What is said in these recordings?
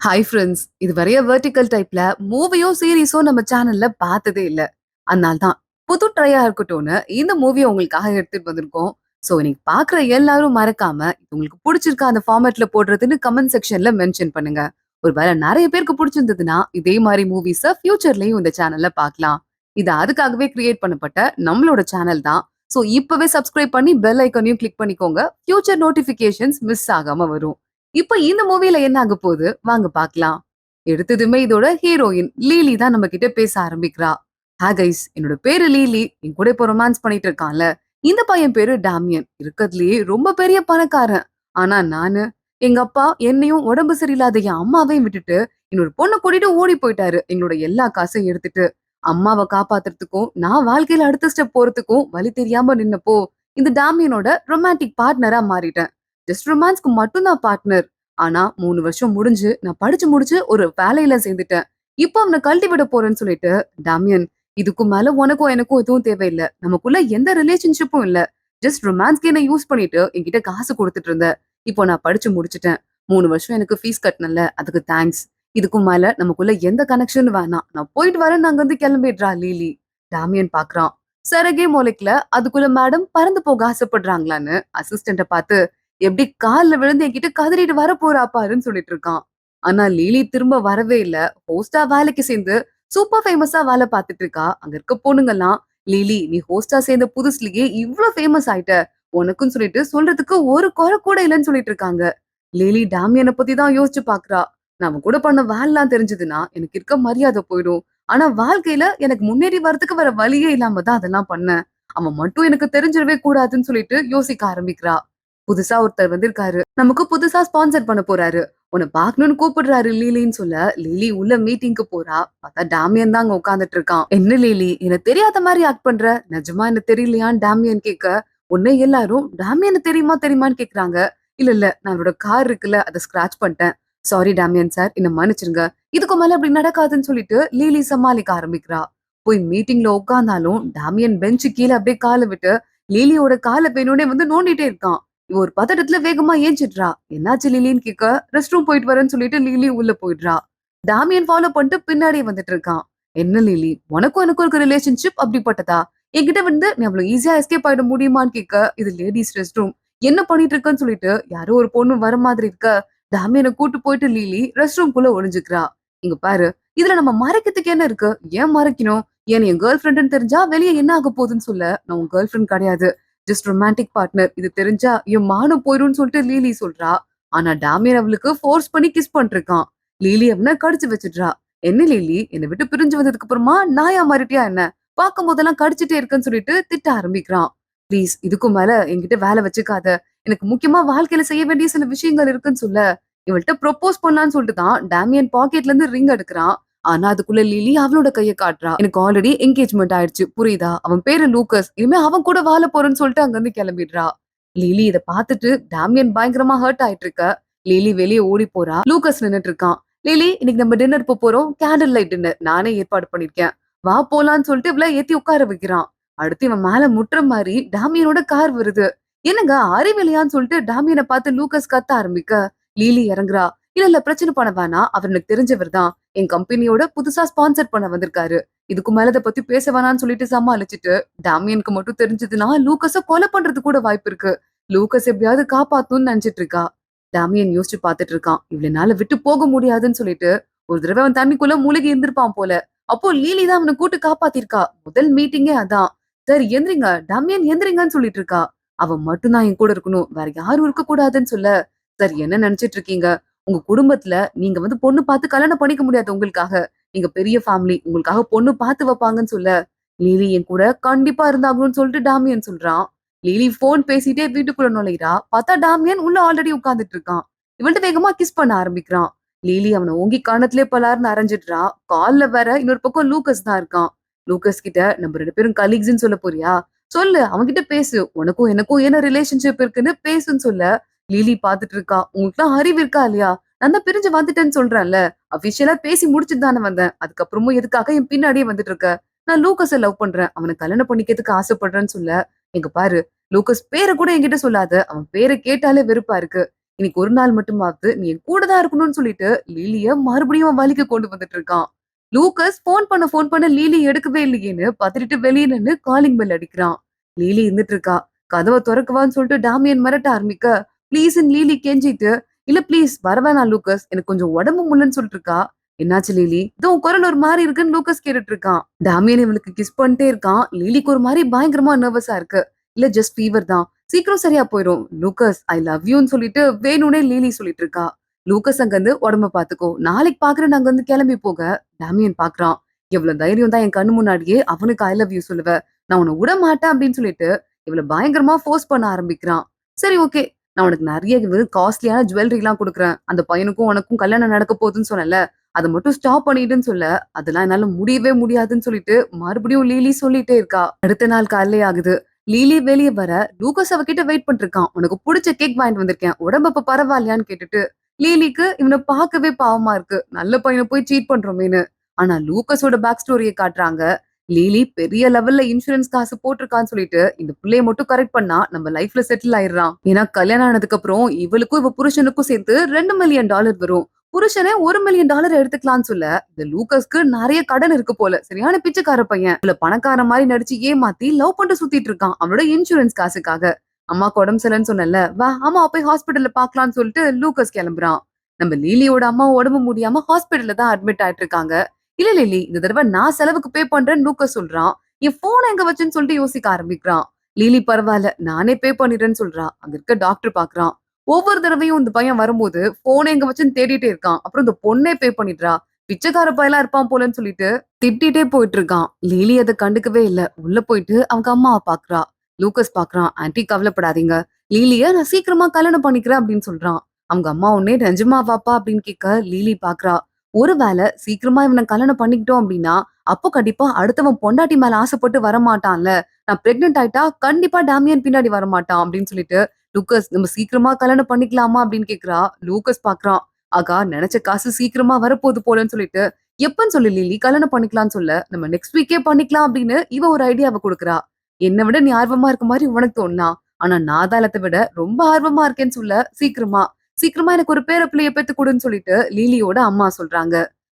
Hi friends. இது வரைய vertical டைப்ல மூவியோ, சீரிஸோ நம்ம சேனல்ல பார்த்ததே இல்ல. அதனால தான் புது ட்ரையா இருக்கட்டும்னு இந்த மூவிய உங்களுக்காக எடுத்துட்டு வந்திருக்கோம். ஸோ இன்னைக்கு பார்க்குற எல்லாரும் மறக்காம இது உங்களுக்கு புடிச்சிருக்கா அந்த ஃபார்மேட்ல போடுறதுன்னு கமெண்ட் செக்ஷன்ல மென்ஷன் பண்ணுங்க. ஒருவேளை நெறைய பேருக்கு புடிச்சிருந்ததுன்னா, இதே மாரி மூவிஸ ஃபியூச்சர்லயும் இந்த சேனல்ல பார்க்கலாம். இது அதுக்காகவே கிரியேட் பண்ணப்பட்ட நம்மளோட சேனல் தான். ஸோ இப்பவே சப்ஸ்கிரைப் பண்ணி பெல் ஐகானையும் கிளிக் பண்ணிக்கோங்க. ஃபியூச்சர் நோட்டிஃபிகேஷன்ஸ் மிஸ் ஆகாம வரும். இப்ப இந்த மூவில என்ன ஆக போகுது வாங்க பார்க்கலாம். எடுத்ததுமே இதோட ஹீரோயின் லீலி தான் நம்ம கிட்ட பேச ஆரம்பிக்கிறா. கைஸ், என்னோட பேரு லீலி. என் கூட இப்ப ரொமான்ஸ் பண்ணிட்டு இருக்கான்ல, இந்த பையன் பேரு டாமியன். இருக்கறதுலயே ரொம்ப பெரிய பணக்காரன். ஆனா நானு, எங்க அப்பா என்னையும் உடம்பு சரியில்லாத என் அம்மாவையும் விட்டுட்டு இன்னொரு பொண்ணை கூட்டிட்டு ஓடி போயிட்டாரு, எங்களோட எல்லா காசையும் எடுத்துட்டு. அம்மாவை காப்பாத்துறதுக்கும் நான் வாழ்க்கையில அடுத்த ஸ்டெப் போறதுக்கும் வழி தெரியாம நின்னப்போ இந்த டாமியனோட ரொமான்டிக் பார்ட்னரா மாறிட்டேன். ஜஸ்ட் ரொமான்ஸ்க்கு மட்டும் தான் பார்ட்னர். ஆனா 3 வருஷம் முடிஞ்சு நான் படிச்சு முடிச்சு ஒரு வேலையில சேர்ந்துட்டேன். இப்போ அவனை கழட்டி விட போறேன்னு சொல்லிட்டு, டாமியன், இதுக்கு மேல உனக்கும் எனக்கும் எதுவும் தேவையில்ல. நமக்குள்ள எந்த ரிலேஷன்ஷிப்பும் இல்ல. ஜஸ்ட் ரொமான்ஸ்க்கு என்ன யூஸ் பண்ணிட்டு என்கிட்ட காசு கொடுத்துட்டு இருந்த. இப்போ நான் படிச்சு முடிச்சுட்டேன். 3 வருஷம் எனக்கு ஃபீஸ் கட்டனல, அதுக்கு தேங்க்ஸ். இதுக்கும் மேல நமக்குள்ள எந்த கனெக்ஷனும் வேணாம். நான் போயிட்டு வரேன்னு அங்க இருந்து கிளம்பிடுறா லீலி. டாமியன் பாக்குறான். சரகே மொழிக்கல, அதுக்குள்ள மேடம் பறந்து போக ஆசைப்படுறாங்களான்னு அசிஸ்டண்ட பார்த்து, எப்படி கால்ல விழுந்து என்கிட்ட கதறிட்டு வர போறா பாருன்னு சொல்லிட்டு இருக்கான். ஆனா லிலி திரும்ப வரவே இல்ல. ஹோஸ்டா வேலைக்கு சேர்ந்து சூப்பர் ஃபேமஸா வேலை பார்த்துட்டு இருக்கா. அங்க இருக்க பொண்ணுங்கெல்லாம், லிலி நீ ஹோஸ்டா சேர்ந்த புதுசுலயே இவ்ளோ ஃபேமஸ் ஆயிட்ட, உனக்குன்னு சொல்லிட்டு சொல்றதுக்கு ஒரு குறை கூட இல்லைன்னு சொல்லிட்டு இருக்காங்க. லிலி டாமியனை பத்தி தான் யோசிச்சு பாக்குறா. நாம கூட பண்ண வேலைலாம் தெரிஞ்சதுன்னா எனக்கு இருக்க மரியாதை போயிடும். ஆனா வாழ்க்கையில எனக்கு முன்னேறி வர்றதுக்கு வேற வழியே இல்லாம தான் அதெல்லாம் பண்ணேன். அவன் மட்டும் எனக்கு தெரிஞ்சிடவே கூடாதுன்னு சொல்லிட்டு யோசிக்க ஆரம்பிக்கிறா. புதுசா ஒருத்தர் வந்திருக்காரு, நமக்கு புதுசா ஸ்பான்சர் பண்ண போறாரு, உன்னை பாக்கணும்னு கூப்பிடுறாரு லீலின்னு சொல்ல லீலி உள்ள மீட்டிங்க்கு போறா. பார்த்தா டாமியன் தான் அங்க உட்கார்ந்துட்டு இருக்கான். என்ன லீலி, எனக்கு தெரியாத மாதிரி ஆக்ட் பண்ற? நிஜமா என்ன தெரியலையான்னு டாமியன் கேட்க, உன்னை எல்லாரும் டாமியன் தெரியுமா தெரியுமான்னு கேக்குறாங்க. இல்ல இல்ல, நான் அவரோட கார் இருக்குல்ல அதை ஸ்கிராச் பண்ணிட்டேன். சாரி டாமியன் சார், என்ன மன்னிச்சிருங்க. இதுக்கு மேல அப்படி நடக்காதுன்னு சொல்லிட்டு லீலி சமாளிக்க ஆரம்பிக்கிறா. போய் மீட்டிங்ல உட்கார்ந்தாலும் டாமியன் பெஞ்சு கீழே அப்படியே காலை விட்டு லீலியோட காலை வேணும்னே வந்து நோண்டிட்டே இருக்கான். இவ ஒரு பதட்டத்துல வேகமா ஏஞ்சிடுறா. என்னாச்சு லிலின்னு கேட்க, ரெஸ்ட் ரூம் போயிட்டு வரேன்னு சொல்லிட்டு லிலி உள்ள போயிடுறா. டாமியன் ஃபாலோ பண்ணிட்டு பின்னாடியே வந்துட்டு இருக்கான். என்ன லிலி, உனக்கும் எனக்கும் இருக்க ரிலேஷன்ஷிப் அப்படிப்பட்டதா? என்கிட்ட வந்து நீ அவ்வளவு ஈஸியா எஸ்கேப் ஆயிட முடியுமான்னு கேட்க, இது லேடிஸ் ரெஸ்ட் ரூம், என்ன பண்ணிட்டு இருக்கன்னு சொல்லிட்டு யாரோ ஒரு பொண்ணு வர மாதிரி இருக்க, டாமியனை கூட்டு போயிட்டு லிலி ரெஸ்ட் ரூம்குள்ள ஒளிஞ்சுக்கிறா. இங்க பாரு, இதுல நம்ம மறைக்கிறதுக்கு என்ன இருக்கு? ஏன் மறைக்கணும்? ஏன் என் கேர்ள் ஃப்ரெண்டுன்னு தெரிஞ்சா வெளியே என்ன ஆக போகுதுன்னு சொல்ல, நான் உன் கேர்ள் ஃப்ரெண்ட் கிடையாது, ஜஸ்ட் ரொமான்டிக் பார்ட்னர். இது தெரிஞ்சா என் மானம் போயிரும்னு சொல்லிட்டு லீலி சொல்றா. ஆனா டாமியன் அவளுக்கு ஃபோர்ஸ் பண்ணி கிஸ் பண்ணிருக்கான். லீலி அவனை கடிச்சு வச்சிடுறா. என்ன லீலி, என்னை விட்டு பிரிஞ்சு வந்ததுக்கு அப்புறமா நாயா மாறிட்டியா என்ன? பார்க்கும் போதெல்லாம் கடிச்சிட்டே இருக்குன்னு சொல்லிட்டு திட்ட ஆரம்பிக்கிறான். ப்ளீஸ் இதுக்கும் மேல என்கிட்ட வேலை வச்சுக்காத. எனக்கு முக்கியமா வாழ்க்கையில செய்ய வேண்டிய சில விஷயங்கள் இருக்குன்னு சொல்ல, இவள்கிட்ட ப்ரொபோஸ் பண்ணலான்னு சொல்லிட்டு தான் டாமியன் பாக்கெட்ல இருந்து ரிங் எடுக்கிறான். ஆனா அதுக்குள்ள லிலி அவளோட கைய காட்டுறா. எனக்கு ஆல்ரெடி என்கேஜ்மெண்ட் ஆயிடுச்சு, புரியுதா? அவன் பேரு லூக்கஸ், இனிமே அவன் கூட வாழ போறேன்னு சொல்லிட்டு அங்க இருந்து கிளம்பிடுறா. லிலி இத பாத்துட்டு டாமியன் பயங்கரமா ஹர்ட் ஆயிட்டு இருக்க. லிலி வெளியே ஓடி போறா. லூக்கஸ் நின்னுட்டு இருக்கான். லிலி, இன்னைக்கு நம்ம டின்னர் போறோம், கேண்டில் லைட் டின்னர், நானே ஏற்பாடு பண்ணிருக்கேன், வா போலான்னு சொல்லிட்டு இவள ஏத்தி உட்கார வைக்கிறான். அடுத்து இவன் மேல முட்டுற மாதிரி டாமியனோட கார் வருது. என்னங்க அறிவில்லையான்னு சொல்லிட்டு டாமியனை பார்த்து லூக்கஸ் கத்த ஆரம்பிக்க, லிலி இறங்குறா. இல்ல இல்ல, பிரச்சனை பண்ண வேணாம், அவர் எனக்கு தெரிஞ்சவர் தான், என் கம்பெனியோட புதுசா ஸ்பான்சர் பண்ண வந்திருக்காரு, இதுக்கு மேல இதை பத்தி பேச வேணாம்னு சொல்லிட்டு சமாளிச்சுட்டு, டாமியனுக்கு மட்டும் தெரிஞ்சதுன்னா லூக்கஸ கொலை பண்றது கூட வாய்ப்பு இருக்கு, லூக்கஸ் எப்படியாவது காப்பாத்தணும்னு நினைச்சிட்டு இருக்கா. டாமியன் யோசிச்சு பாத்துட்டு இருக்கான். இவ்வளவு விட்டு போக முடியாதுன்னு சொல்லிட்டு ஒரு தடவை அவன் தண்ணிக்குள்ள மூழ்கி இருந்திருப்பான் போல. அப்போ லீலி தான் அவனை கூட்டு காப்பாத்திருக்கா. முதல் மீட்டிங்கே அதான். சார் எந்திரிங்க, டாமியன் எந்திரிங்கன்னு சொல்லிட்டு இருக்கா. அவன் மட்டும்தான் என் கூட இருக்கணும், வேற யாரும் இருக்க கூடாதுன்னு சொல்ல, சார் என்ன நினைச்சிட்டு இருக்கீங்க? உங்க குடும்பத்துல நீங்க வந்து பொண்ணு பார்த்து கல்யாணம் பண்ணிக்க முடியாது உங்களுக்காக. நீங்க பெரிய ஃபேமிலி, உங்களுக்காக பொண்ணு பார்த்து வைப்பாங்கன்னு சொல்ல, லிலி என் கூட கண்டிப்பா இருந்தாகணும்னு சொல்லிட்டு டாமியன் சொல்றான். லிலி போன் பேசிட்டே வீட்டுக்குள்ள நுழையிறா. பார்த்தா டாமியன் உள்ள ஆல்ரெடி உட்கார்ந்துட்டு இருக்கான். இவன்ட்டு வேகமா கிஸ் பண்ண ஆரம்பிக்கிறான். லிலி அவனை ஓங்கி கணத்திலே பலார்னு அரைஞ்சிடுறா. கால்ல வேற இன்னொரு பக்கம் லூக்கஸ் தான் இருக்கான். லூக்கஸ் கிட்ட, நம்ம 2 பேரும் கலீக்ஸ்ன்னு சொல்ல போறியா? சொல்லு, அவன்கிட்ட பேசு, உனக்கும் எனக்கும் என்ன ரிலேஷன்ஷிப் இருக்குன்னு பேசுன்னு சொல்ல, லிலி பாத்துட்டு இருக்கா. உங்களுக்கு அறிவு இருக்கா இல்லையா? நான் தான் பிரிஞ்சு வந்துட்டேன்னு சொல்றேன்ல, அபிஷியலா பேசி முடிச்சுட்டு தானே வந்தேன், அதுக்கப்புறமும் எதுக்காக என் பின்னாடியே வந்துட்டு இருக்க? நான் லூக்கஸ லவ் பண்றேன், அவனை கல்யாணம் பண்ணிக்கிறதுக்கு ஆசைப்படுறேன்னு சொல்ல, எங்க பாரு, லூக்கஸ் பேரை கூட என்கிட்ட சொல்லாத, அவன் பேரை கேட்டாலே வெறுப்பா இருக்கு. இன்னைக்கு ஒரு நாள் மட்டுமாவது நீ என் கூட தான் இருக்கணும்னு சொல்லிட்டு லிலிய மறுபடியும் அவன் வழிக்கு கொண்டு வந்துட்டு இருக்கான். லூகஸ் ஃபோன் பண்ண லீலி எடுக்கவே இல்லையேன்னு பதறிட்டு வெளியே நின்னு காலிங் பெல் அடிக்கிறான். லீலி இருந்துட்டு இருக்கா. கதவை திறக்கவான்னு சொல்லிட்டு டாமியன் மிரட்ட ஆரம்பிக்க, ப்ளீஸ்ன்னு லீலி கெஞ்சிட்டு, இல்ல ப்ளீஸ் வரவேணாம் லூகஸ், எனக்கு கொஞ்சம் உடம்பு முடியலன்னு சொல்லிட்டு இருக்கா. என்னாச்சு லீலி? இதோ உன் குரல் ஒரு மாதிரி இருக்குன்னு லூகஸ் கேட்டுட்டு இருக்கான். டாமியன் இவளுக்கு கிஸ் பண்ணிட்டே இருக்கான். லீலிக்கு ஒரு மாதிரி பயங்கரமா நர்வஸா இருக்கு. இல்ல ஜஸ்ட் ஃபீவர் தான், சீக்கிரம் சரியா போயிரும். லூகஸ் ஐ லவ் யூன்னு சொல்லிட்டு வேணும்னே லீலி சொல்லிட்டு இருக்கா. லூகஸ் அங்க இருந்து உடம்ப பாத்துக்கோ, நாளைக்கு பாக்குறேன் அங்க இருந்து கிளம்பி போக. டாமியன் பாக்குறான். எவ்வளவு தைரியம் தான் என் கண்ணு முன்னாடியே அவனுக்கு ஐ லவ் யூ சொல்லுவ, நான் உன்னை விட மாட்டேன் அப்படின்னு சொல்லிட்டு இவள பயங்கரமா ஃபோர்ஸ் பண்ண ஆரம்பிக்கிறான். சரி ஓகே, நான் உனக்கு நிறைய காஸ்ட்லியான ஜுவல்லரி எல்லாம் கொடுக்குறேன், அந்த பையனுக்கும் உனக்கும் கல்யாணம் நடக்க போகுதுன்னு சொன்னல, அதை மட்டும் ஸ்டாப் பண்ணிடுன்னு சொல்ல, அதெல்லாம் என்னால முடியவே முடியாதுன்னு சொல்லிட்டு மறுபடியும் லீலி சொல்லிட்டே இருக்கா. அடுத்த நாள் காலையிலே ஆகுது. லீலி வெளியே வர லூகஸ் அவகிட்ட வெயிட் பண்ணிட்டு இருக்கான். உனக்கு பிடிச்ச கேக் வாங்கிட்டு வந்திருக்கேன், உடம்பு இப்ப பரவாயில்லையான்னு கேட்டுட்டு லீலிக்கு இவனை பார்க்கவே பாவமா இருக்கு, நல்ல பையனை போய் சீட் பண்றோமேனு. ஆனா லூகஸோட பேக் ஸ்டோரியை காட்டுறாங்க. லீலி பெரிய லெவல்ல இன்சூரன்ஸ் காசு போட்டிருக்கான்னு சொல்லிட்டு இந்த பிள்ளைய மட்டும் கரெக்ட் பண்ணா நம்ம லைஃப்ல செட்டில் ஆயிடுறான். ஏன்னா கல்யாணம் ஆனதுக்கு அப்புறம் இவளுக்கும் இவ புருஷனுக்கும் சேர்த்து $2 மில்லியன் வரும். புருஷனே $1 மில்லியன் எடுத்துக்கலாம்னு சொல்ல, இந்த லூகஸ்க்கு நிறைய கடன் இருக்கு போல, சரியான பிச்சைக்கார பையன். இவள பணக்கார மாதிரி நடிச்சு ஏமாத்தி லவ் பண்ணிட்டு சுத்திட்டு இருக்கான் அவனோட இன்சூரன்ஸ் காசுக்காக. அம்மாக்கு உடம்பு சரியில்லைன்னு சொன்னல, வா அம்மா போய் ஹாஸ்பிட்டல்ல பாக்கலாம்னு சொல்லிட்டு லூகஸ் கிளம்புறான். நம்ம லீலியோட அம்மா உடம்பு முடியாம ஹாஸ்பிட்டல்ல தான் அட்மிட் ஆயிட்டு இருக்காங்க. இல்ல லில்லி, இந்த தடவை நான் செலவுக்கு பே பண்றேன்னு லூக்கஸ் சொல்றான். என் போன் எங்க வச்சுன்னு சொல்லிட்டு யோசிக்க ஆரம்பிக்கிறான். லிலி பரவாயில்ல, நானே பே பண்ணிடுறேன்னு சொல்றா. அங்க இருக்க டாக்டர் பாக்குறான். ஒவ்வொரு தடவையும் இந்த பையன் வரும்போது போன் எங்க வச்சுன்னு தேடிட்டே இருக்கான். அப்புறம் இந்த பொண்ணே பே பண்ணிடுறா. பிச்சைக்கார பையலா இருப்பான் போலன்னு சொல்லிட்டு திட்டிட்டே போயிட்டு இருக்கான். லிலி அதை கண்டுக்கவே இல்ல. உள்ள போயிட்டு அவங்க அம்மாவை பாக்குறா. லூக்கஸ் பாக்குறான். ஆன்ட்டி கவலைப்படாதீங்க, லீலிய நான் சீக்கிரமா கல்யாணம் பண்ணிக்கிறேன் அப்படின்னு சொல்றான். அவங்க அம்மா உடனே நிஜமாவாப்பா அப்படின்னு கேட்க லீலி பாக்குறா. ஒருவேளை சீக்கிரமா இவனை கல்யாணம் பண்ணிக்கிட்டோம் அப்படின்னா, அப்போ கண்டிப்பா அடுத்தவன் பொண்டாட்டி மேல ஆசைப்பட்டு வரமாட்டான்ல. நான் பிரெக்னென்ட் ஆயிட்டா கண்டிப்பா டாமியன் பின்னாடி வரமாட்டான் அப்படின்னு சொல்லிட்டு, லூக்கஸ் நம்ம சீக்கிரமா கல்யாணம் பண்ணிக்கலாமா அப்படின்னு கேக்குறா. லூக்கஸ் பாக்குறான். ஆகா, நினைச்ச காசு சீக்கிரமா வரப்போகுது போலன்னு சொல்லிட்டு, எப்பன்னு சொல்லி லில்லி கல்யாணம் பண்ணிக்கலாம்னு சொல்ல, நம்ம நெக்ஸ்ட் வீக்கே பண்ணிக்கலாம் அப்படின்னு இவ ஒரு ஐடியாவை கொடுக்குறா. என்னை விட நீ ஆர்வமா இருக்க மாதிரி உனக்கு தோணலாம், ஆனா நான் தாளத்தை விட ரொம்ப ஆர்வமா இருக்கேன்னு சொல்ல, சீக்கிரமா சீக்கிரமா எனக்கு ஒரு பேர பிள்ளைய பெத்து கொடுன்னு சொல்லிட்டு லீலியோட அம்மா சொல்றாங்க.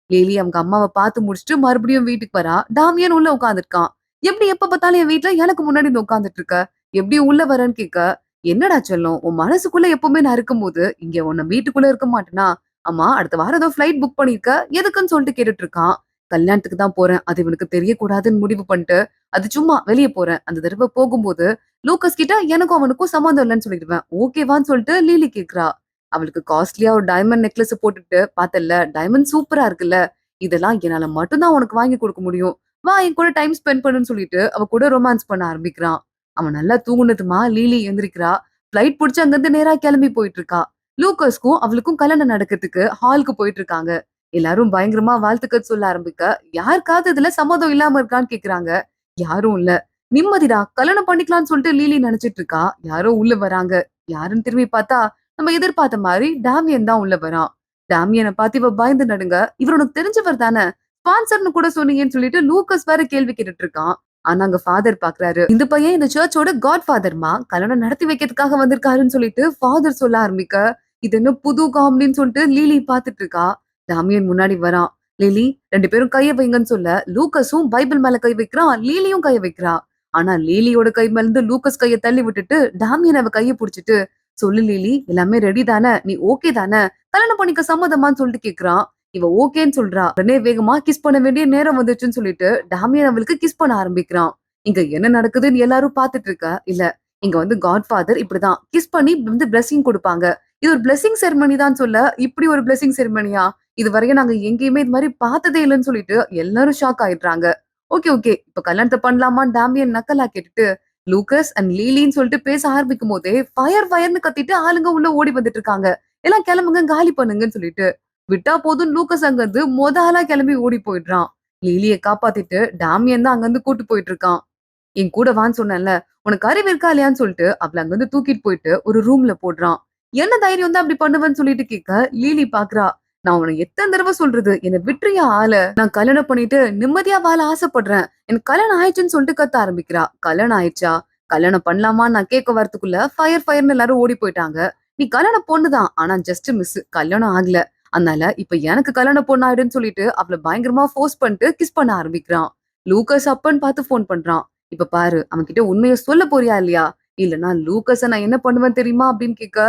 லீலி அவங்க அம்மாவை பார்த்து முடிச்சுட்டு மறுபடியும் வீட்டுக்கு வரா. டாமியன் உள்ள உட்காந்துருக்கான். எப்படி எப்ப பார்த்தாலும் என் வீட்டுல எனக்கு முன்னாடி வந்து உட்காந்துட்டு இருக்க, எப்படி உள்ள வரேன்னு கேட்க, என்னடா செல்லம், உன் மனசுக்குள்ள எப்பவுமே நான் இருக்கும்போது இங்க உன்ன வீட்டுக்குள்ள இருக்க மாட்டேனா? அம்மா அடுத்த வாரம் ஏதோ ஃபிளைட் புக் பண்ணிருக்க, எதுக்குன்னு சொல்லிட்டு கேட்டுட்டு இருக்கான். கல்யாணத்துக்கு தான் போறேன், அது இவனுக்கு தெரியக்கூடாதுன்னு முடிவு பண்ணிட்டு, அது சும்மா வெளியே போறேன், அந்த தடவை போகும்போது லூக்கஸ் கிட்ட எனக்கும் அவனுக்கும் சம்மந்தம் இல்லைன்னு சொல்லிடுவேன், ஓகேவான்னு சொல்லிட்டு லீலி கேக்குறா. அவளுக்கு காஸ்ட்லியா ஒரு டைமண்ட் நெக்லஸ் போட்டுட்டு, பார்த்தல்ல டைமண்ட் சூப்பரா இருக்குல்ல, இதெல்லாம் என்னால மட்டும் தான் உனக்கு வாங்கி கொடுக்க முடியும், வா என் கூட டைம் ஸ்பெண்ட் பண்ணுன்னு சொல்லிட்டு அவ கூட ரொமான்ஸ் பண்ண ஆரம்பிக்கிறான். அவன் நல்லா தூங்குனதுமா லீலி எந்திரிக்கிறா. பிளைட் புடிச்சு அங்கிருந்து நேரா கிளம்பி போயிட்டு இருக்கா. லூக்கஸ்க்கும் அவளுக்கும் கல்யாணம் நடக்கிறதுக்கு ஹாலுக்கு போயிட்டு இருக்காங்க. எல்லாரும் பயங்கரமா வாழ்த்துக்கள் சொல்ல ஆரம்பிக்க, யாருக்காவது இதுல சம்மதம் இல்லாம இருக்கான்னு கேக்குறாங்க. யாரும் இல்ல. நிம்மதிடா, கல்யாணம் பண்ணிக்கலாம்னு சொல்லிட்டு லீலி நினைச்சிட்டு இருக்கா. யாரோ உள்ள வராங்க. யாருன்னு திரும்பி பார்த்தா நம்ம எதிர்பார்த்த மாதிரி டாமியன் தான் உள்ள வரான். டாமியனை பார்த்து இவ பயந்து நடுங்க. இவர் உனக்கு தெரிஞ்சவர் தானே, ஸ்பான்சர்னு கூட சொன்னீங்கன்னு சொல்லிட்டு லூக்கஸ் வேற கேள்வி கேட்டுட்டு இருக்கான். ஆனா அங்க ஃபாதர் பாக்குறாரு. இந்த பையன் இந்த சர்ச்சோட காட் ஃபாதர்மா, கல்யாணம் நடத்தி வைக்கிறதுக்காக வந்திருக்காருன்னு சொல்லிட்டு ஃபாதர் சொல்ல ஆரம்பிக்க, இது என்ன புது காமெடின்னு சொல்லிட்டு லீலி பாத்துட்டு இருக்கா. டாமியன் முன்னாடி வரான். லிலி, ரெண்டு பேரும் கைய வைங்கன்னு சொல்ல, லூக்கஸும் பைபிள் மேல கை வைக்கிறான், லீலியும் கை வைக்கிறா. ஆனா லீலியோட கை மேல இருந்து லூக்கஸ் கையை தள்ளி விட்டுட்டு டாமியன் அவ கையை புடிச்சிட்டு, சொல்லு லிலி, எல்லாமே ரெடி தானே, நீ ஓகே தானே, கல்யாணம் பண்ணிக்க சம்மதமான்னு சொல்லிட்டு கேக்குறான். இவ ஓகேன்னு சொல்றா. உடனே வேகமா கிஸ் பண்ண வேண்டிய நேரம் வந்துச்சுன்னு சொல்லிட்டு டாமியன் அவளுக்கு கிஸ் பண்ண ஆரம்பிக்கிறான். இங்க என்ன நடக்குதுன்னு எல்லாரும் பாத்துட்டு இருக்க. இல்ல, இங்க வந்து காட்ஃபாதர் இப்படிதான் கிஸ் பண்ணி வந்து பிளெஸிங் கொடுப்பாங்க. இது ஒரு பிளெஸிங் செரிமனி தான் சொல்ல, இப்படி ஒரு பிளெஸிங் செரிமனியா, இது வரைக்கும் நாங்க எங்கேயுமே இது மாதிரி பார்த்ததே இல்லைன்னு சொல்லிட்டு எல்லாரும் ஷாக் ஆயிடுறாங்க. ஓகே ஓகே, இப்ப கல்யாணத்தை பண்ணலாமான்னு டாமியன் நக்கலா கேட்டுட்டு லூக்கஸ் அண்ட் லீலின்னு சொல்லிட்டு பேச ஆரம்பிக்கும் போதே ஃபயர் ஃபயர்னு கத்திட்டு ஆளுங்க உள்ள ஓடி வந்துட்டு இருக்காங்க. எல்லாம் கிளம்புங்க, காலி பண்ணுங்கன்னு சொல்லிட்டு விட்டா போதும் லூக்கஸ் அங்க இருந்து ஆளா கிளம்பி ஓடி போயிடுறான். லிலிய காப்பாத்திட்டு டாமியன் தான் அங்க இருந்து கூட்டு போயிட்டு இருக்கான். என் கூட வான்னு சொன்னேன்ல, உனக்கு அறிவு இருக்கா இல்லையான்னு சொல்லிட்டு அவள அங்க இருந்து தூக்கிட்டு போயிட்டு ஒரு ரூம்ல போடுறான். என்ன தைரியம் தான் அப்படி பண்ணுவேன்னு சொல்லிட்டு கேட்க லீலி பாக்குறா. நான் உனக்கு எத்தனை தடவை சொல்றது, என்ன விட்டுறியா ஆள, நான் கல்யாணம் பண்ணிட்டு நிம்மதியா வாழ ஆசைப்படுறேன், எனக்கு கல்யாணம் ஆயிடுச்சுன்னு சொல்லிட்டு கத்த ஆரம்பிக்கிறா. கல்யாணம் ஆயிடுச்சா, கல்யாணம் பண்ணலாமா நான் கேட்க வரதுக்குள்ள ஃபயர் ஃபயர்னு எல்லாரும் ஓடி போயிட்டாங்க. நீ கல்யாண பொண்ணுதான். ஆனா ஜஸ்ட் மிஸ். கல்யாணம் ஆகல. அதனால இப்ப எனக்கு கல்யாண பொண்ணு ஆயிடுன்னு சொல்லிட்டு அவள பயங்கரமா ஃபோர்ஸ் பண்ணிட்டு கிஸ் பண்ண ஆரம்பிக்கிறான். லூகாஸ் அப்பன்னு பார்த்து ஃபோன் பண்றான். இப்ப பாரு அவன்கிட்ட உண்மைய சொல்ல போறியா இல்லையா? இல்லன்னா லூகாஸ நான் என்ன பண்ணுவேன் தெரியுமா? அப்படின்னு கேட்க,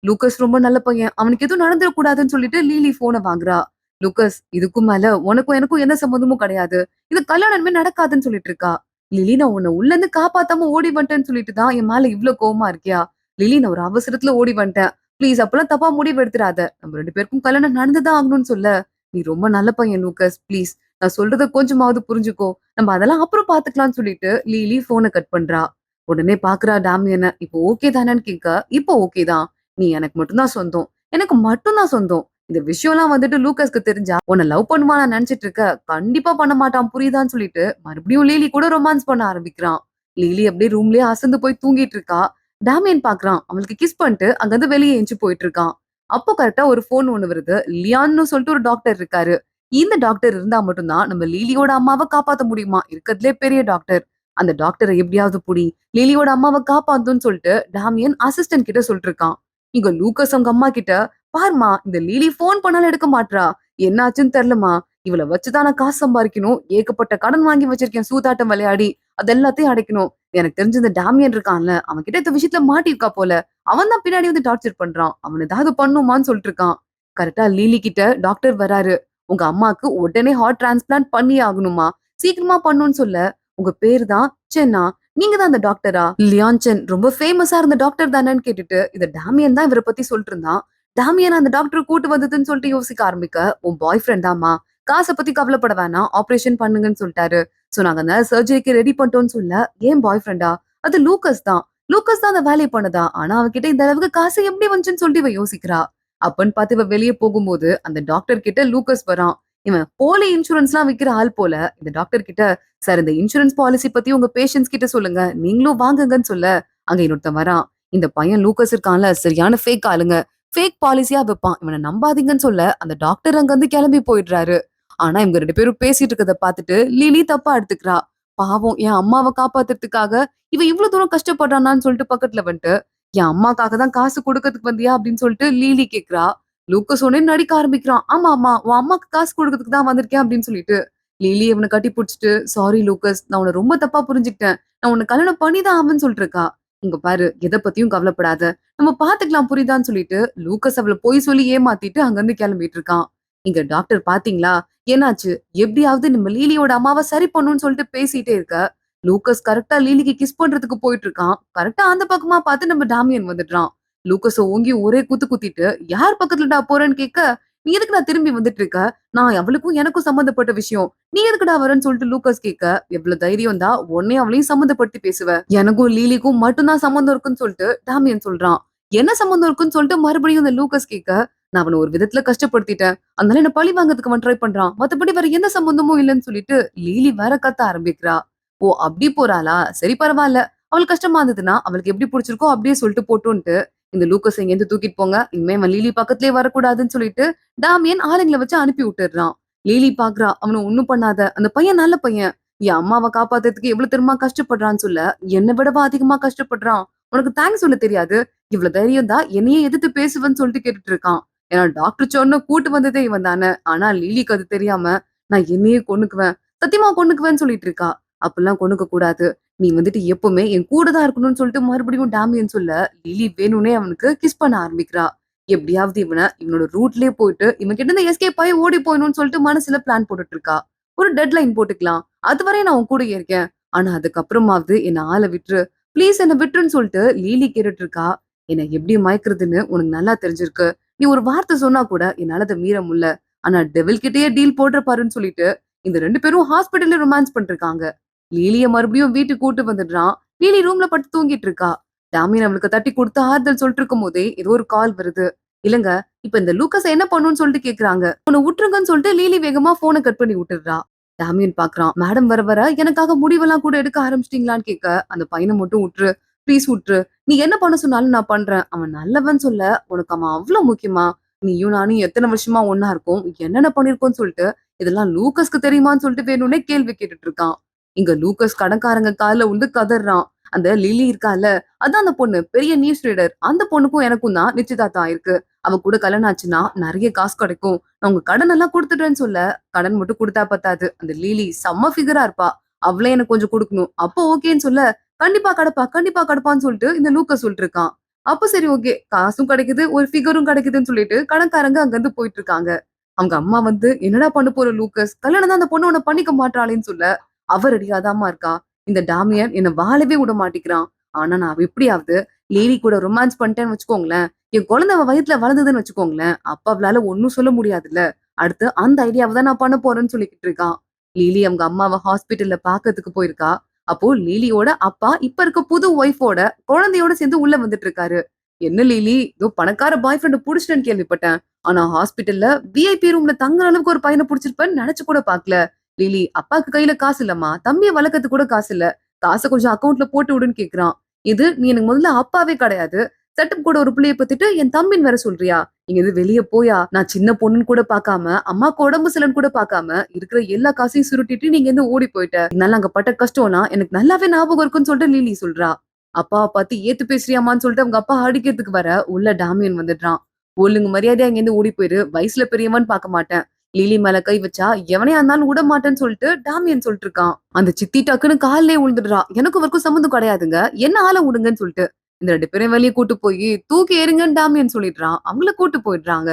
லூகாஸ் ரொம்ப நல்ல பையன். அவனுக்கு எதுவும் நடந்துடக்கூடாதுன்னு சொல்லிட்டு லீலி ஃபோன வாங்குறா. லூகாஸ் இதுக்கும் மேல உனக்கும் எனக்கும் எந்த சம்மந்தமும் கிடையாது. இது கல்யாணமே நடக்காதுன்னு சொல்லிட்டு இருக்கா. லிலி நான் உன்னை உள்ள இருந்து காப்பாத்தாம ஓடி வந்துட்டேன்னு சொல்லிட்டு தான் என் மேல இவ்ளோ கோவமா இருக்கியா? லிலி நான் ஒரு அவசரத்துல ஓடி வந்துட்டேன். ப்ளீஸ் அப்பெல்லாம் தப்பா முடிவு எடுத்துறாத. நம்ம 2 பேருக்கும் கல்யாணம் நடந்துதான் ஆகணும்னு சொல்ல. நீ ரொம்ப நல்ல பையன் லூகாஸ். ப்ளீஸ் நான் சொல்றத கொஞ்சமாவது புரிஞ்சுக்கோ. நம்ம அதெல்லாம் அப்புறம் பாத்துக்கலாம்னு சொல்லிட்டு லிலி போன கட் பண்றா. உடனே பாக்குறா டாமியன. இப்போ ஓகே தானேன்னு கேட்க, இப்போ ஓகே தான். நீ எனக்கு மட்டும் தான் சொந்தம். எனக்கு மட்டும் தான் சொந்தம். இந்த விஷயம்லாம் வந்துட்டு லூகாஸ்க்கு தெரிஞ்சா உன்னை லவ் பண்ணுவான்னு நான் நினைச்சிட்டு இருக்க. கண்டிப்பா பண்ண மாட்டான் புரியுதான்னு சொல்லிட்டு மறுபடியும் லீலி கூட ரொமான்ஸ் பண்ண ஆரம்பிக்கிறான். லீலி அப்படியே ரூம்லயே அசந்து போய் தூங்கிட்டு இருக்கா. டாமியன் பாக்குறான். அவளுக்கு கிஸ் பண்ணிட்டு அங்கிருந்து வெளியே எஞ்சி போயிட்டு இருக்கான். அப்போ கரெக்டா ஒரு போன் ஒண்ணு வருது. லியான்னு சொல்லிட்டு ஒரு டாக்டர் இருக்காரு. இந்த டாக்டர் இருந்தா மட்டும் தான் நம்ம லீலியோட அம்மாவை காப்பாத்த முடியுமா? இருக்கறதுலே பெரிய டாக்டர். அந்த டாக்டரை எப்படியாவது புடி. லிலியோட அம்மாவை காப்பாத்துன்னு சொல்லிட்டு டாமியன் அசிஸ்டன்ட் கிட்ட சொல்லிட்டு இருக்கான். இங்க லூக்கஸ் அவங்க அம்மா கிட்ட, பாருமா இந்த லிலி போன் பண்ணாலும் எடுக்க மாட்றா. என்னாச்சுன்னு தெரியலமா. இவள வச்சுதான் நான் காசு சம்பாதிக்கணும். ஏகப்பட்ட கடன் வாங்கி வச்சிருக்கேன் சூதாட்டம் விளையாடி. அது எல்லாத்தையும் அடைக்கணும். எனக்கு தெரிஞ்ச இந்த டாமியன் இருக்கான்ல, அவன் கிட்ட இந்த விஷயத்துல மாட்டிருக்கா போல. அவன் தான் பின்னாடி வந்து டார்ச்சர் பண்றான். அவன் ஏதாவது பண்ணுமான்னு சொல்லிட்டு இருக்கான். கரெக்டா லீலி கிட்ட டாக்டர் வராரு. உங்க அம்மாக்கு உடனே ஹார்ட் டிரான்ஸ்பிளான்ட் பண்ணியே ஆகணுமா? சீக்கிரமா பண்ணுன்னு சொல்ல, உங்க பேரு தான் சென்னா. நீங்க தான் அந்த டாக்டரா? லியான் சென் ரொம்ப ஃபேமஸா இருந்த டாக்டர் தானேன்னு கேட்டுட்டு, இத டாமியன் தான் இவர பத்தி சொல்லிட்டு இருந்தான். டாமியன் அந்த டாக்டர் கூட்டு வந்ததுன்னு சொல்லிட்டு யோசிக்க ஆரம்பிக்க, உன் பாய் ஃப்ரெண்ட் தாமா. காச பத்தி கவலைப்பட வேணாம். ஆபரேஷன் பண்ணுங்கன்னு சொல்லிட்டாரு. சோ நாங்க அந்த சர்ஜரிக்கு ரெடி பண்ணிட்டோம்னு சொல்ல, ஏன் பாய் ஃப்ரெண்டா? அது லூக்கஸ் தான். லூக்கஸ் தான் அந்த வேலையை பண்ணதா. ஆனா அவகிட்ட இந்த அளவுக்கு காசு எப்படி வந்துச்சுன்னு சொல்லிட்டு இவ யோசிக்கிறா. அப்பன்னு பார்த்து இவ வெளியே போகும்போது அந்த டாக்டர் கிட்ட லூக்கஸ் வரான். இவன் போலி இன்சூரன்ஸ்லாம் விக்கிற ஆள் போல. இந்த டாக்டர் கிட்ட, சார் இந்த இன்சூரன்ஸ் பாலிசி பத்தி உங்க பேஷன்ஸ் கிட்ட சொல்லுங்க. நீங்களும் வாங்குங்கன்னு சொல்ல, அங்க இன்னொருத்தன் வரான். இந்த பையன் லூக்கஸ் இருக்கான்ல, சரியான ஃபேக் ஆளுங்க. ஃபேக் பாலிசியா வைப்பான். இவனை நம்பாதீங்கன்னு சொல்ல, அந்த டாக்டர் அங்க இருந்து கிளம்பி போயிடுறாரு. ஆனா இவங்க 2 பேரும் பேசிட்டு இருக்கத பார்த்துட்டு லிலி தப்பா எடுத்துக்கிறா. பாவம் என் அம்மாவை காப்பாத்துறதுக்காக இவ இவ்வளவு தூரம் கஷ்டப்படுறானான்னு சொல்லிட்டு பக்கத்துல வந்துட்டு, என் அம்மாக்காக தான் காசு கொடுக்கறதுக்கு வந்தியா அப்படின்னு சொல்லிட்டு லீலி கேக்குறா. லூக்கஸ் உடனே நடிக்க ஆரம்பிக்கிறான். ஆமா ஆமா உன் அம்மாக்கு காசு கொடுக்கறதுக்கு தான் வந்திருக்கேன் அப்படின்னு சொல்லிட்டு லிலி இவனை கட்டி பிடிச்சிட்டு, சாரி லூக்கஸ் நான் உன்னை ரொம்ப தப்பா புரிஞ்சுக்கிட்டேன். நான் உன்னை கல்யாணம் பண்ணிதான் ஆவன்னு சொல்லிட்டு இருக்கா. இங்க பாரு எதை பத்தியும் கவலைப்படாத. நம்ம பாத்துக்கலாம் புரியுதான்னு சொல்லிட்டு லூக்கஸ் அவளை போய் சொல்லி ஏமாத்திட்டு அங்கிருந்து கிளம்பிட்டு இருக்கான். இங்க டாக்டர் பாத்தீங்களா என்னாச்சு? எப்படியாவது நம்ம லீலியோட அம்மாவை சரி பண்ணுன்னு சொல்லிட்டு பேசிட்டே இருக்க, லூக்கஸ் கரெக்டா லீலிக்கு கிஸ் பண்றதுக்கு போயிட்டு இருக்கான். கரெக்டா அந்த பக்கமா பார்த்து நம்ம டாமியன் வந்துடுறான். லூக்கஸ ஓங்கி ஒரே குத்து குத்திட்டு, யார் பக்கத்துலடா போறேன்னு கேட்க, நீ எதுக்குடா திரும்பி வந்துட்டு இருக்க? நான் அவளுக்கும் எனக்கும் சம்பந்தப்பட்ட விஷயம். நீ எதுக்குடா வரேன்னு சொல்லிட்டு லூக்கஸ் கேட்க, எவ்வளவு தைரியம் தான் உன்னையும் அவளையும் சம்மந்தப்படுத்தி பேசுவ? எனக்கும் லீலிக்கும் மட்டும்தான் சம்மந்தம் இருக்குன்னு சொல்லிட்டு டாமியன் சொல்றான். என்ன சம்மந்தம் இருக்குன்னு சொல்லிட்டு மறுபடியும் அந்த லூக்கஸ் கேட்க, நான் அவனை ஒரு விதத்துல கஷ்டப்படுத்திட்டேன். அதனால என்ன பழி வாங்கறதுக்கு அவன் ட்ரை பண்றான். மத்தபடி வேற எந்த சம்பந்தமும் இல்லைன்னு சொல்லிட்டு லீலி வேற கத்த ஆரம்பிக்கிறா. ஓ அப்படி போறாளா? சரி பரவாயில்ல. அவளுக்கு கஷ்டமா இருந்ததுன்னா அவளுக்கு எப்படி பிடிச்சிருக்கோ அப்படியே சொல்லிட்டு போட்டுன்ட்டு இந்த லூக்கஸ் இங்க இருந்து தூக்கிட்டு போங்க. இனிமே அவன் லீலி பக்கத்திலே வரக்கூடாதுன்னு சொல்லிட்டு டாமியன் ஆளுங்களை வச்சு அனுப்பி விட்டுறான். லீலி பாக்குறா. அவனை ஒண்ணும் பண்ணாத. அந்த பையன் நல்ல பையன். என் அம்மாவை காப்பாத்துறதுக்கு எவ்வளவு தெரியுமா கஷ்டப்படுறான்னு சொல்ல, என்னை விடவா அதிகமா கஷ்டப்படுறான். உனக்கு தேங்க்ஸ் சொல்ல தெரியாது. இவ்வளவு தைரியம் தான் என்னையே எதிர்த்து பேசுவேன்னு சொல்லிட்டு கேட்டுட்டு இருக்கான். ஏன்னா டாக்டர் சொன்ன கூட்டு வந்ததே இவன் தானே. ஆனா லிலிக்கு அது தெரியாம நான் என்னையே கொன்னுக்குவேன். சத்தியமா கொன்னுக்குவேன்னு சொல்லிட்டு இருக்கா. அப்பெல்லாம் கொன்னுக்க கூடாது. நீ வந்துட்டு எப்பவுமே என் கூட தான் இருக்கணும்னு சொல்லிட்டு மறுபடியும் டாமியன் சொல்ல, லிலி வேணும்னே அவனுக்கு கிஸ் பண்ண ஆரம்பிக்கிறா. எப்படியாவது இவனோட ரூட்லயே போயிட்டு இவன் கிட்ட இருந்து எஸ்கேப் ஆகி ஓடி போயணும்னு சொல்லிட்டு மனசுல பிளான் போட்டுட்டு இருக்கா. ஒரு டெட்லைன் போட்டுக்கலாம். அதுவரை நான் உன் கூட இருக்கேன். ஆனா அதுக்கப்புறமாவது என்ன ஆளை விட்டுரு. ப்ளீஸ் என்ன விட்டுருன்னு சொல்லிட்டு லீலி கேட்டுட்டு இருக்கா. என்ன எப்படி மயக்குறதுன்னு உனக்கு நல்லா தெரிஞ்சிருக்கு. நீ ஒரு வார்த்தை சொன்னா கூட என்னால அதை மீற முடியல. ஆனா டெவில் கிட்டயே டீல் போடுற பாருன்னு சொல்லிட்டு இந்த 2 பேரும் ஹாஸ்பிட்டல்ல ரொமான்ஸ் பண்ணிருக்காங்க. லீலிய மறுபடியும் வீட்டுக்கு கூட்டு வந்துடுறான். லீலி ரூம்ல படுத்து தூங்கிட்டு இருக்கா. டாமின் அவளுக்கு தட்டி கொடுத்து ஆறுதல் சொல்லிட்டு இருக்கும் போதே ஏதோ ஒரு கால் வருது. இல்லங்க இப்ப இந்த லூக்கஸ் என்ன பண்ணுன்னு சொல்லிட்டு கேக்குறாங்க. உன்னை விட்டுருங்கன்னு சொல்லிட்டு லீலி வேகமா போனை கட் பண்ணி விட்டுடுறா. டாமியன் பாக்குறான். மேடம் வர வர எனக்காக முடிவெல்லாம் கூட எடுக்க ஆரம்பிச்சிட்டீங்களான்னு கேட்க, அந்த பையனை மட்டும் விட்டுரு. ப்ளீஸ் விட்டுரு. நீ என்ன பண்ண சொன்னாலும் நான் பண்றேன். அவன் நல்லவன் சொல்ல, உனக்கு அவன் அவ்வளவு முக்கியமா? நீயும் நானும் எத்தனை வருஷமா ஒன்னா இருக்கோம். என்னென்ன பண்ணிருக்கோம்னு சொல்லிட்டு இதெல்லாம் லூக்கஸ்க்கு தெரியுமான்னு சொல்லிட்டு வேணும்னே கேள்வி கேட்டுட்டு இருக்கான். இங்க லூக்கஸ் கடன்காரங்க கால்ல விழுந்து கதறான். அந்த லிலி இருக்கால, அதான் அந்த பொண்ணு. பெரிய நியூஸ் ரீடர். அந்த பொண்ணுக்கும் எனக்கும் தான் நிச்சயதார்த்தம் ஆயிருக்கு. அவ கூட கல்யாணம் ஆச்சுன்னா நெறைய காசு கிடைக்கும். நான் உங்க கடன் எல்லாம் குடுத்துட்டேன்னு சொல்ல, கடன் மட்டும் குடுத்தா பத்தாது. அந்த லிலி செம்ம ஃபிகரா இருப்பா. அவளே எனக்கு கொஞ்சம் குடுக்கணும். அப்போ ஓகேன்னு சொல்ல, கண்டிப்பா கடப்பா, கண்டிப்பா கடப்பான்னு சொல்லிட்டு இந்த லூக்கஸ் சொல்லிட்டு இருக்கான். அப்ப சரி ஓகே. காசும் கிடைக்குது, ஒரு ஃபிகரும் கிடைக்குதுன்னு சொல்லிட்டு கடன்காரங்க அங்கிருந்து போயிட்டு இருக்காங்க. அவங்க அம்மா வந்து, "என்னடா பண்ண போற லூக்கஸ்? கல்யாணம் தான் அந்த பொண்ணு உன்ன பண்ணிக்க மாட்றாளேன்னு" சொல்ல, அவ ரெடியா தாம்மா இருக்கா. இந்த டாமியன் என்ன வாழவே விட மாட்டேங்கிறான். ஆனா நான் எப்படியாவது லேடி கூட ரொமான்ஸ் பண்ணிட்டேன்னு வச்சுக்கோங்களேன், என் குழந்தை அவ வயித்துல வளர்ந்ததுன்னு வச்சுக்கோங்களேன், அப்ப அவளால ஒண்ணும் சொல்ல முடியாதுல்ல. அடுத்து அந்த ஐடியாவ தான் நான் பண்ண போறேன்னு சொல்லிக்கிட்டு இருக்கான். லிலி அவங்க அம்மாவ ஹாஸ்பிட்டல்ல பாக்கறதுக்கு போயிருக்கா. அப்போ லிலியோட அப்பா இப்ப இருக்க புது ஒய்ஃபோட குழந்தையோட சேர்ந்து உள்ள வந்துட்டு இருக்காரு. "என்ன லிலி, ஏதோ பணக்கார பாய் ஃப்ரெண்ட் புடிச்சிட்டேன்னு கேள்விப்பட்டேன். ஆனா ஹாஸ்பிட்டல்ல விஐபி ரூம்ல தங்குற அளவுக்கு ஒரு பையன புடிச்சிருப்பேன்னு நெனச்சு கூட பாக்கல. லிலி, அப்பாக்கு கையில காசு இல்லம்மா. தம்பிய வளர்க்கறதுக்கு கூட காசு இல்ல. காச கொஞ்சம் அக்கவுண்ட்ல போட்டு விடுன்னு கேக்குறான். இது நீ எனக்கு முதல்ல அப்பாவே கிடையாது. செட்டப் கூட ஒரு புள்ளைய பெத்துட்டு என் தம்பின்னு வேற சொல்றியா? இங்கிருந்து வெளிய போயா? நான் சின்ன பொண்ணுன்னு கூட பாக்காம, அம்மாக்கு உடம்பு சரியில்லன்னு கூட பாக்காம, இருக்கிற எல்லா காசையும் சுருட்டிட்டு நீ இங்கிருந்து ஓடி போயிட்ட. என்னால அங்க பட்ட கஷ்டம்லாம் எனக்கு நல்லாவே ஞாபகம் இருக்குன்னு சொல்லிட்டு லிலி சொல்றா. அப்பாவ பார்த்து ஏத்து பேசுறியாம்மான்னு சொல்லிட்டு அவங்க அப்பா அடிக்கிறதுக்கு வர, உள்ள டாமியன் வந்துடுறான். ஒழுங்கு மரியாதையா இங்கிருந்து ஓடி போயிரு. வயசுல பெரியவன்னு பாக்க மாட்டேன். லிலி மேல கை வச்சா எவனையா இருந்தாலும் விட மாட்டேன்னு சொல்லிட்டு டாமியன் சொல்லிட்டு இருக்கான். அந்த சித்தி டக்குன்னு கால்லயே விழுந்துடுறா. எனக்கும் இவருக்கும் சம்மந்தம் கிடையாதுங்க. என்ன ஆள விடுங்கன்னு சொல்லிட்டு. இந்த 2 பேரையும் வெளிய கூட்டு போய் தூக்கி எறிங்கன்னு டாமியன் சொல்லிடுறான். அவங்கள கூட்டு போயிடுறாங்க.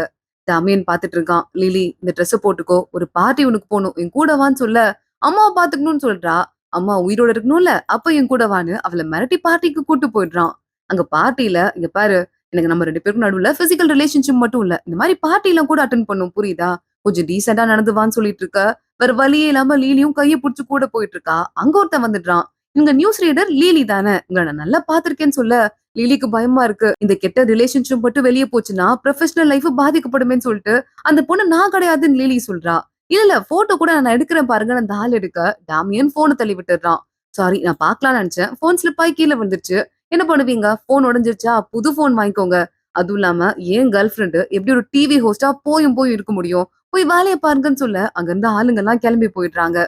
டாமியன் பாத்துட்டு இருக்கான். லிலி, இந்த ட்ரெஸ்ஸ போட்டுக்கோ. ஒரு பார்ட்டி உனக்கு போணும். என் கூட வான்னு சொல்ல, அம்மாவ பாத்துக்கணும்னு சொல்றா. அம்மா உயிரோட இருக்கணும்ல, அப்ப என் கூட வான்னு அவள மிரட்டி பார்ட்டிக்கு கூட்டு போயிடுறான். அங்க பார்ட்டில, இங்க பாரு, எனக்கு நம்ம 2 பேருக்கும் நடுவுல பிசிக்கல் ரிலேஷன்ஷிப் மட்டும் இல்ல. இந்த மாரி பார்ட்டிலாம் கூட அட்டெண்ட் பண்ணும். புரியுதா? கொஞ்சம் டீசென்ட்டா நடந்து வான்னு சொல்லிட்டு இருக்க. வேற வழியே இல்லாம லீலியும் கைய புடிச்சு கூட போயிட்டு இருக்கா. அங்க ஒருத்தன் வந்துடுறான். இவங்க நியூஸ் ரீடர் லீலி தானே. உங்கள நான் நல்லா பார்த்திருக்கேன்னு சொல்ல, லிலிக்கு பயமா இருக்கு. இந்த கெட்ட ரிலேஷன்ஷிப் மட்டும் வெளிய போச்சுன்னா, ப்ரொஃபஷனல் லைஃப் பாதிக்கப்படுமேன்னு சொல்லிட்டு, அந்த பொண்ணு நான் கிடையாதுன்னு லிலி சொல்றா. இல்ல, இல்ல போட்டோ கூட நான் எடுக்கிறேன் பாருங்கன்னு அந்த ஆள் எடுக்க, டாமியன் போன தள்ளி விட்டுடுறான். சாரி, நான் பார்க்கலாம்னு நெனச்சேன். போன் ஸ்லிப் ஆயி கீழ விழுந்துருச்சு. என்ன பண்ணுவீங்க? போன் உடைஞ்சிருச்சா? புது போன் வாங்கிக்கோங்க. அதுவும் இல்லாம என் கேர்ள் ஃபிரெண்ட் எப்படி ஒரு டிவி ஹோஸ்டா போயும் போயும் இருக்க முடியும்? போய் வேலைய பாருங்கன்னு சொல்ல, அங்க இருந்த ஆளுங்கலாம் கிளம்பி போயிடுறாங்க.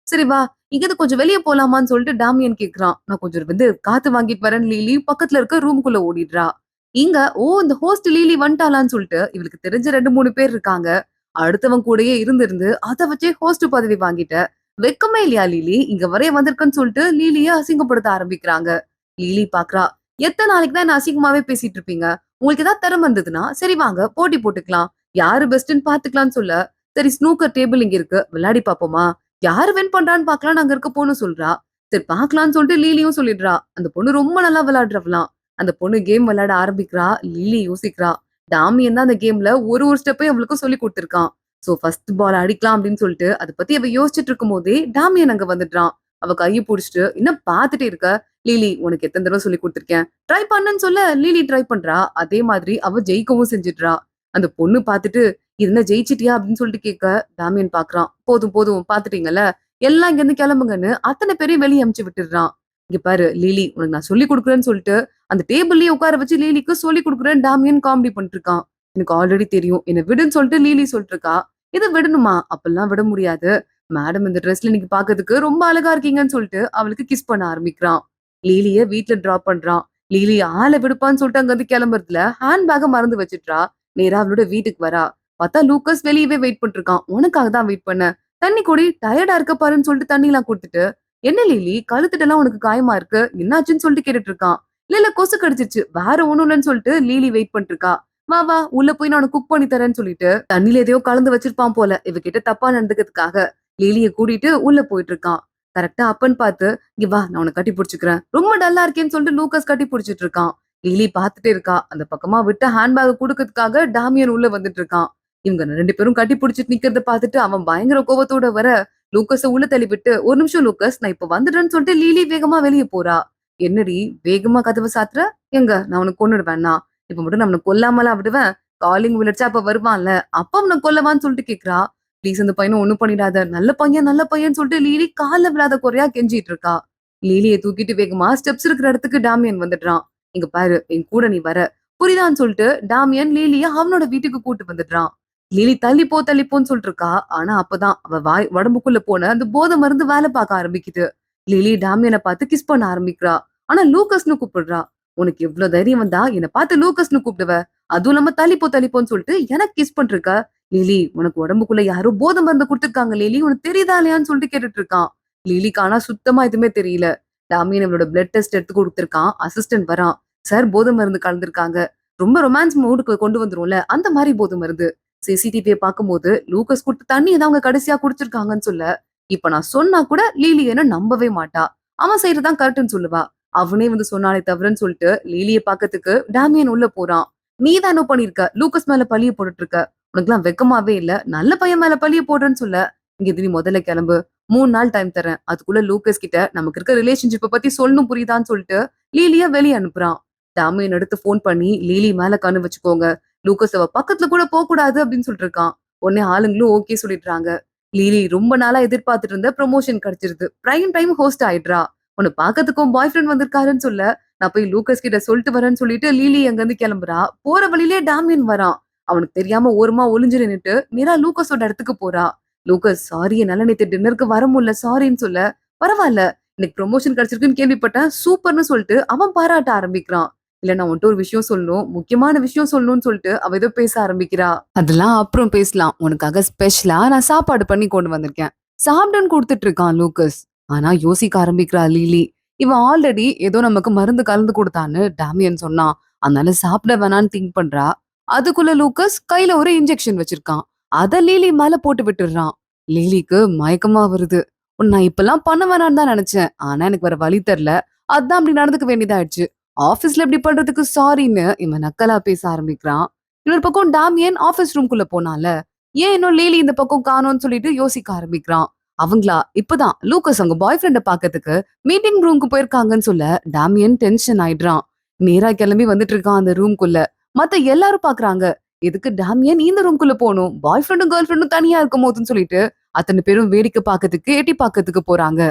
சரி வா, இங்கிருந்து கொஞ்சம் வெளிய போலாமான்னு சொல்லிட்டு டாமியன் கேக்குறான். நான் கொஞ்சம் வந்து காத்து வாங்கிட்டு வரேன்னு லிலி பக்கத்துல இருக்க ரூம்குள்ள ஓடிடுறா. இங்க இந்த ஹோஸ்ட் லிலி வந்துட்டாளான்னு சொல்லிட்டு இவளுக்கு தெரிஞ்ச 2, 3 பேர் இருக்காங்க. அடுத்தவன் கூடயே இருந்து அத வச்சே ஹோஸ்ட் பதவி வாங்கிட்ட. வெக்கமே இல்லையா லிலி? இங்க வரைய வந்திருக்கன்னு சொல்லிட்டு லிலிய அசிங்கப்படுத்த ஆரம்பிக்கிறாங்க. லிலி பாக்குறா. எத்தன நாளைக்கு தான் என்ன அசிங்கமாவே பேசிட்டு இருப்பீங்க? உங்களுக்கு ஏதாவது திறமை இருந்ததுன்னா, சரி வாங்க போட்டி போட்டுக்கலாம். யாரு பெஸ்ட்ன்னு பாத்துக்கலாம்னு சொல்ல, சரி ஸ்னூக்கர் டேபிள் இங்க இருக்கு. விளையாடி பாப்போமா? யாரு வின் பண்றான்னு பாக்கலாம்னு அங்க இருக்க பொண்ணு சொல்றா. சரி பாக்கலாம்னு சொல்லிட்டு லீலியும் சொல்லிடுறா. அந்த பொண்ணு ரொம்ப நல்லா விளையாடுறவளாம். அந்த பொண்ணு கேம் விளையாட ஆரம்பிக்கிறா. லிலி யோசிக்கிறா. டாமியன் தான் அந்த கேம்ல ஒரு ஸ்டெப்பையும் அவளுக்கு சொல்லி குடுத்திருக்கான். சோ ஃபர்ஸ்ட் பால் அடிக்கலாம் அப்படின்னு சொல்லிட்டு அத பத்தி அவ யோசிச்சுட்டு இருக்கும்போதே டாமியன் அங்க வந்துடுறான். அவ கைய புடிச்சுட்டு, "என்ன பாத்துட்டே இருக்க? லிலி, உனக்கு எத்தன தடவ சொல்லி குடுத்துருக்கேன். ட்ரை பண்ணுன்னு சொல்ல லிலி ட்ரை பண்றா. அதே மாதிரி அவ ஜெயிக்கவும் செஞ்சுடுறா. அந்த பொண்ணு பாத்துட்டு, "இது என்ன ஜெயிச்சிட்டியா?" அப்படின்னு சொல்லிட்டு கேட்க, டாமியன் பாக்குறான். "போதும் போதும் பாத்துட்டீங்கல்ல, எல்லாம் இங்கிருந்து கிளம்புங்கன்னு" அத்தன பேரையும் வெளிய அனுப்பிச்சு விட்டுடுறான். "இங்க பாரு லிலி, உனக்கு நான் சொல்லிக் குடுக்குறேன்னு சொல்லிட்டு அந்த டேபிள்லயே உட்கார வச்சு லிலிக்கு சொல்லிக் குடுக்குறேன்னு டாமியன் காமெடி பண்ணிட்டு இருக்கான். எனக்கு ஆல்ரெடி தெரியும். என்ன விடுன்னு சொல்லிட்டு லிலி சொல்லிட்டு இருக்கா. "இத விடணுமா? அப்பல்லாம் விட முடியாது. மேடம் இந்த ட்ரெஸ்ல இன்னைக்கு பாக்குறதுக்கு ரொம்ப அழகா இருக்கீங்கன்னு" சொல்லிட்டு அவளுக்கு கிஸ் பண்ண ஆரம்பிக்கிறான். லிலிய வீட்ல டிராப் பண்றான். லிலி ஆள விடுப்பான்னு சொல்லிட்டு அங்கிருந்து கிளம்புறதுல ஹேண்ட் பேக்க மறந்து வச்சுட்றா. நேரா அவளோட வீட்டுக்கு வரா. பார்த்தா லூக்கஸ் வெளியவே வெயிட் பண்ணிட்டு இருக்கான். "உனக்காக தான் வெயிட் பண்ணேன். தண்ணி குடி, டயர்டா இருக்க பாருன்னு" சொல்லிட்டு தண்ணிலாம் குடுத்துட்டு, "என்ன லிலி, கழுத்துட்டலாம் உனக்கு காயமா இருக்கு? என்னாச்சுன்னு?" சொல்லிட்டு கேட்டுட்டு இருக்கான். "இல்ல, இல்ல கொசு கடிச்சிருச்சு. வேற ஒண்ணும் இல்லன்னு" சொல்லிட்டு லிலி வெயிட் பண்ணிட்டு இருக்கா. "வா, வா உள்ள போய் நான் உனக்கு குக் பண்ணி தரேன்னு" சொல்லிட்டு தண்ணில எதையோ கலந்து வச்சிருப்பான் போல. இவகிட்ட தப்பா நடந்துக்கிறதுக்காக லிலிய கூட்டிட்டு உள்ள போயிட்டு இருக்கான். கரெக்ட்டா அப்பன்னு பார்த்து, "இங்க வா, நான் உன்ன கட்டி புடிச்சுக்கிறேன். ரொம்ப டல்லா இருக்கேன்னு" சொல்லிட்டு லூகாஸ் கட்டி புடிச்சிட்டு இருக்கான். லிலி பாத்துட்டே இருக்கா. அந்த பக்கமா விட்டு ஹேண்ட் பேக்க குடுக்கறதுக்காக டாமியன் உள்ள வந்துட்டு இருக்கான். இவங்க 2 பேரும் கட்டி புடிச்சிட்டு நிக்கிறத பாத்துட்டு அவன் பயங்கர கோவத்தோட வர, லூகாஸ உள்ள தள்ளிவிட்டு, "ஒரு நிமிஷம் லூகாஸ், நான் இப்ப வந்துடுறேன்னு" சொல்லிட்டு லிலி வேகமா வெளிய போறா. "என்னடி வேகமா கதவ சாத்துற? எங்க நான் உன்ன கொன்னுடுவேன்னா? இப்ப மட்டும் நான் உன்ன கொல்லாமலா விடுவேன்? காலிங் விழுந்துச்சா அப்ப வருவான்ல, அப்ப அவன கொல்லவான்னு" சொல்லிட்டு கேக்குறா. "ப்ளீஸ் அந்த பையன ஒண்ணும் பண்ணிடாத. நல்ல பையன், நல்ல பையன்னு" சொல்லிட்டு லிலி கால்ல விழாத குறையா கெஞ்சிட்டு இருக்கா. லிலிய தூக்கிட்டு வேகமா ஸ்டெப்ஸ் இருக்கிற இடத்துக்கு டாமியன் வந்துடுறான். "இங்க பாரு, என் கூட நீ வர. புரியுதான்னு" சொல்லிட்டு டாமியன் லிலிய அவனோட வீட்டுக்கு கூட்டு வந்துடுறான். லிலி தள்ளிப்போ தள்ளிப்போன்னு சொல்லிட்டு இருக்கா. ஆனா அப்பதான் அவ உடம்புக்குள்ள போன அந்த போதை மருந்து வேலை பார்க்க ஆரம்பிக்குது. லிலி டாமியன பார்த்து கிஸ் பண்ண ஆரம்பிக்கிறா. ஆனா லூக்கஸ்னு கூப்பிடுறா. உனக்கு எவ்ளோ தைரியம் வந்தா என்ன பார்த்து லூக்கஸ்னு கூப்பிடுவ? அதுவும் இல்லாம தள்ளிப்போ தள்ளிப்போன்னு சொல்லிட்டு எனக்கு கிஸ் பண்ருக்க. லிலி உனக்கு உடம்புக்குள்ள யாரோ போதை மருந்து குடுத்துருக்காங்க லிலி. உனக்கு தெரியுதா இல்லையான்னு சொல்லிட்டு கேட்டுட்டு இருக்கான். லிலிக்கு ஆனா சுத்தமா எதுவுமே தெரியல. டாமியன் அவளோட பிளட் டெஸ்ட் எடுத்து குடுத்திருக்கான். அசிஸ்டன்ட் வரான். சார் போதை மருந்து கலந்திருக்காங்க. ரொம்ப ரொமான்ஸ் மூடுக்கு கொண்டு வந்துரும்ல. அந்த மாரி போதை மருந்து. சிசிடிவிய பார்க்கும்போது லூக்கஸ் குடுத்த தண்ணிய தான் அவங்க கடைசியா குடிச்சிருக்காங்கன்னு சொல்ல, இப்ப நான் சொன்னா கூட லீலி என்ன நம்பவே மாட்டா. அவன் செய்யறதுதான் கரெக்ட்ன்னு சொல்லுவா. அவனே வந்து சொன்னானே தவிரன்னு சொல்லிட்டு லீலிய பாக்கறதுக்கு டாமியன் உள்ள போறான். நீ தான் என்ன பண்ணிருக்க? லூக்கஸ் மேல பழிய போட்டுட்டு இருக்க. உனக்கெல்லாம் வெக்கமாவே இல்ல. நல்ல பையன் மேல பழிய போடுறேன்னு சொல்ல, இங்க இருந்து நீ முதல்ல கிளம்பு. 3 நாள் டைம் தரேன். அதுக்குள்ள லூக்கஸ் கிட்ட நமக்கு இருக்க ரிலேஷன்ஷிப்ப பத்தி சொல்லணும் புரியுதான்னு சொல்லிட்டு லீலிய வெளிய அனுப்புறான். டாமியன் எடுத்து ஃபோன் பண்ணி லீலி மேல கண்ணு வச்சுக்கோங்க. லூக்கஸ் அவ பக்கத்துல கூட போக கூடாது அப்படின்னு சொல்லிட்டு இருக்கான். உடனே ஆளுங்களும் ஓகே சொல்லிடுறாங்க. லீலி ரொம்ப நாளா எதிர்பார்த்துட்டு இருந்த ப்ரமோஷன் கிடைச்சிருது. பிரைம் டைம் ஹோஸ்ட் ஆயிடுறா. உன்னை பாக்கிறதுக்கும் பாய் ஃப்ரெண்ட் வந்திருக்காருன்னு சொல்ல, நான் போய் லூக்கஸ் கிட்ட சொல்லிட்டு வரேன்னு சொல்லிட்டு லீலி அங்க இருந்து கிளம்புறா. போற வழியிலே டாமியன் வரான். அவனுக்கு தெரியாம ஓரமா ஒளிஞ்சு நின்னுட்டு நேரா லூக்கஸோட இடத்துக்கு போறா. லூக்கஸ் சாரி என்னால நேத்து டின்னருக்கு வர முடியல சாரின்னு சொல்ல, பரவாயில்ல இன்னைக்கு ப்ரொமோஷன் கிடைச்சிருக்குன்னு கேள்விப்பட்டேன் சூப்பர்னு சொல்லிட்டு அவன் பாராட்ட ஆரம்பிக்கிறான். இல்ல நான் உன்ட்ட ஒரு விஷயம் சொல்லணும் முக்கியமான விஷயம் சொல்லணும்னு சொல்லிட்டு அவ ஏதோ பேச ஆரம்பிக்கிறா. அதெல்லாம் அப்புறம் பேசலாம். உனக்காக ஸ்பெஷலா நான் சாப்பாடு பண்ணி கொண்டு வந்திருக்கேன். சாப்பிடுன்னு கொடுத்துட்டு இருக்கான் லூக்கஸ். ஆனா யோசிக்க ஆரம்பிக்கிறா லீலி. இவன் ஆல்ரெடி ஏதோ நமக்கு மருந்து கலந்து கொடுத்தான்னு டாமியன் சொன்னான். அதனால சாப்பிட வேணான்னு திங்க் பண்றா. அதுக்குள்ள லூக்கஸ் கையில ஒரு இன்ஜெக்ஷன் வச்சிருக்கான். அத லீலி மேல போட்டு விட்டுறான். லீலிக்கு மயக்கமா வருது. நான் இப்பெல்லாம் பண்ண வேணாம்னு தான் நினைச்சேன். ஆனா எனக்கு வேற வழி தெரியல. அதான் அப்படி நடந்துக்க வேண்டியதாயிடுச்சு. ஆபீஸ்ல இப்படி பண்றதுக்கு சாரின்னு இவன் நக்கலா பேச ஆரம்பிக்கிறான். இன்னொரு பக்கம் டாமியன் ஆபீஸ் ரூம்குள்ள போனால ஏன் இன்னும் லேலி இந்த பக்கம் காணோம்னு சொல்லிட்டு யோசிக்க ஆரம்பிக்கிறான். அவங்களா இப்பதான் லூக்கஸ் அவங்க பாய் ஃப்ரெண்ட பாக்கிறதுக்கு மீட்டிங் ரூம்க்கு போயிருக்காங்கன்னு சொல்ல டாமியன் டென்ஷன் ஆயிடுறான். நேரா கிளம்பி வந்துட்டு இருக்கான் அந்த ரூம்குள்ள. மத்த எல்லாரும் பாக்குறாங்க. எதுக்கு டாமியன் இந்த ரூம்குள்ள போகணும்? பாய் ஃப்ரெண்டும் கேர்ள் ஃப்ரெண்டும் தனியா இருக்கும் போதுன்னு சொல்லிட்டு அத்தனை பேரும் வேடிக்கை பாக்கிறதுக்கு எட்டி பாக்கிறதுக்கு போறாங்க.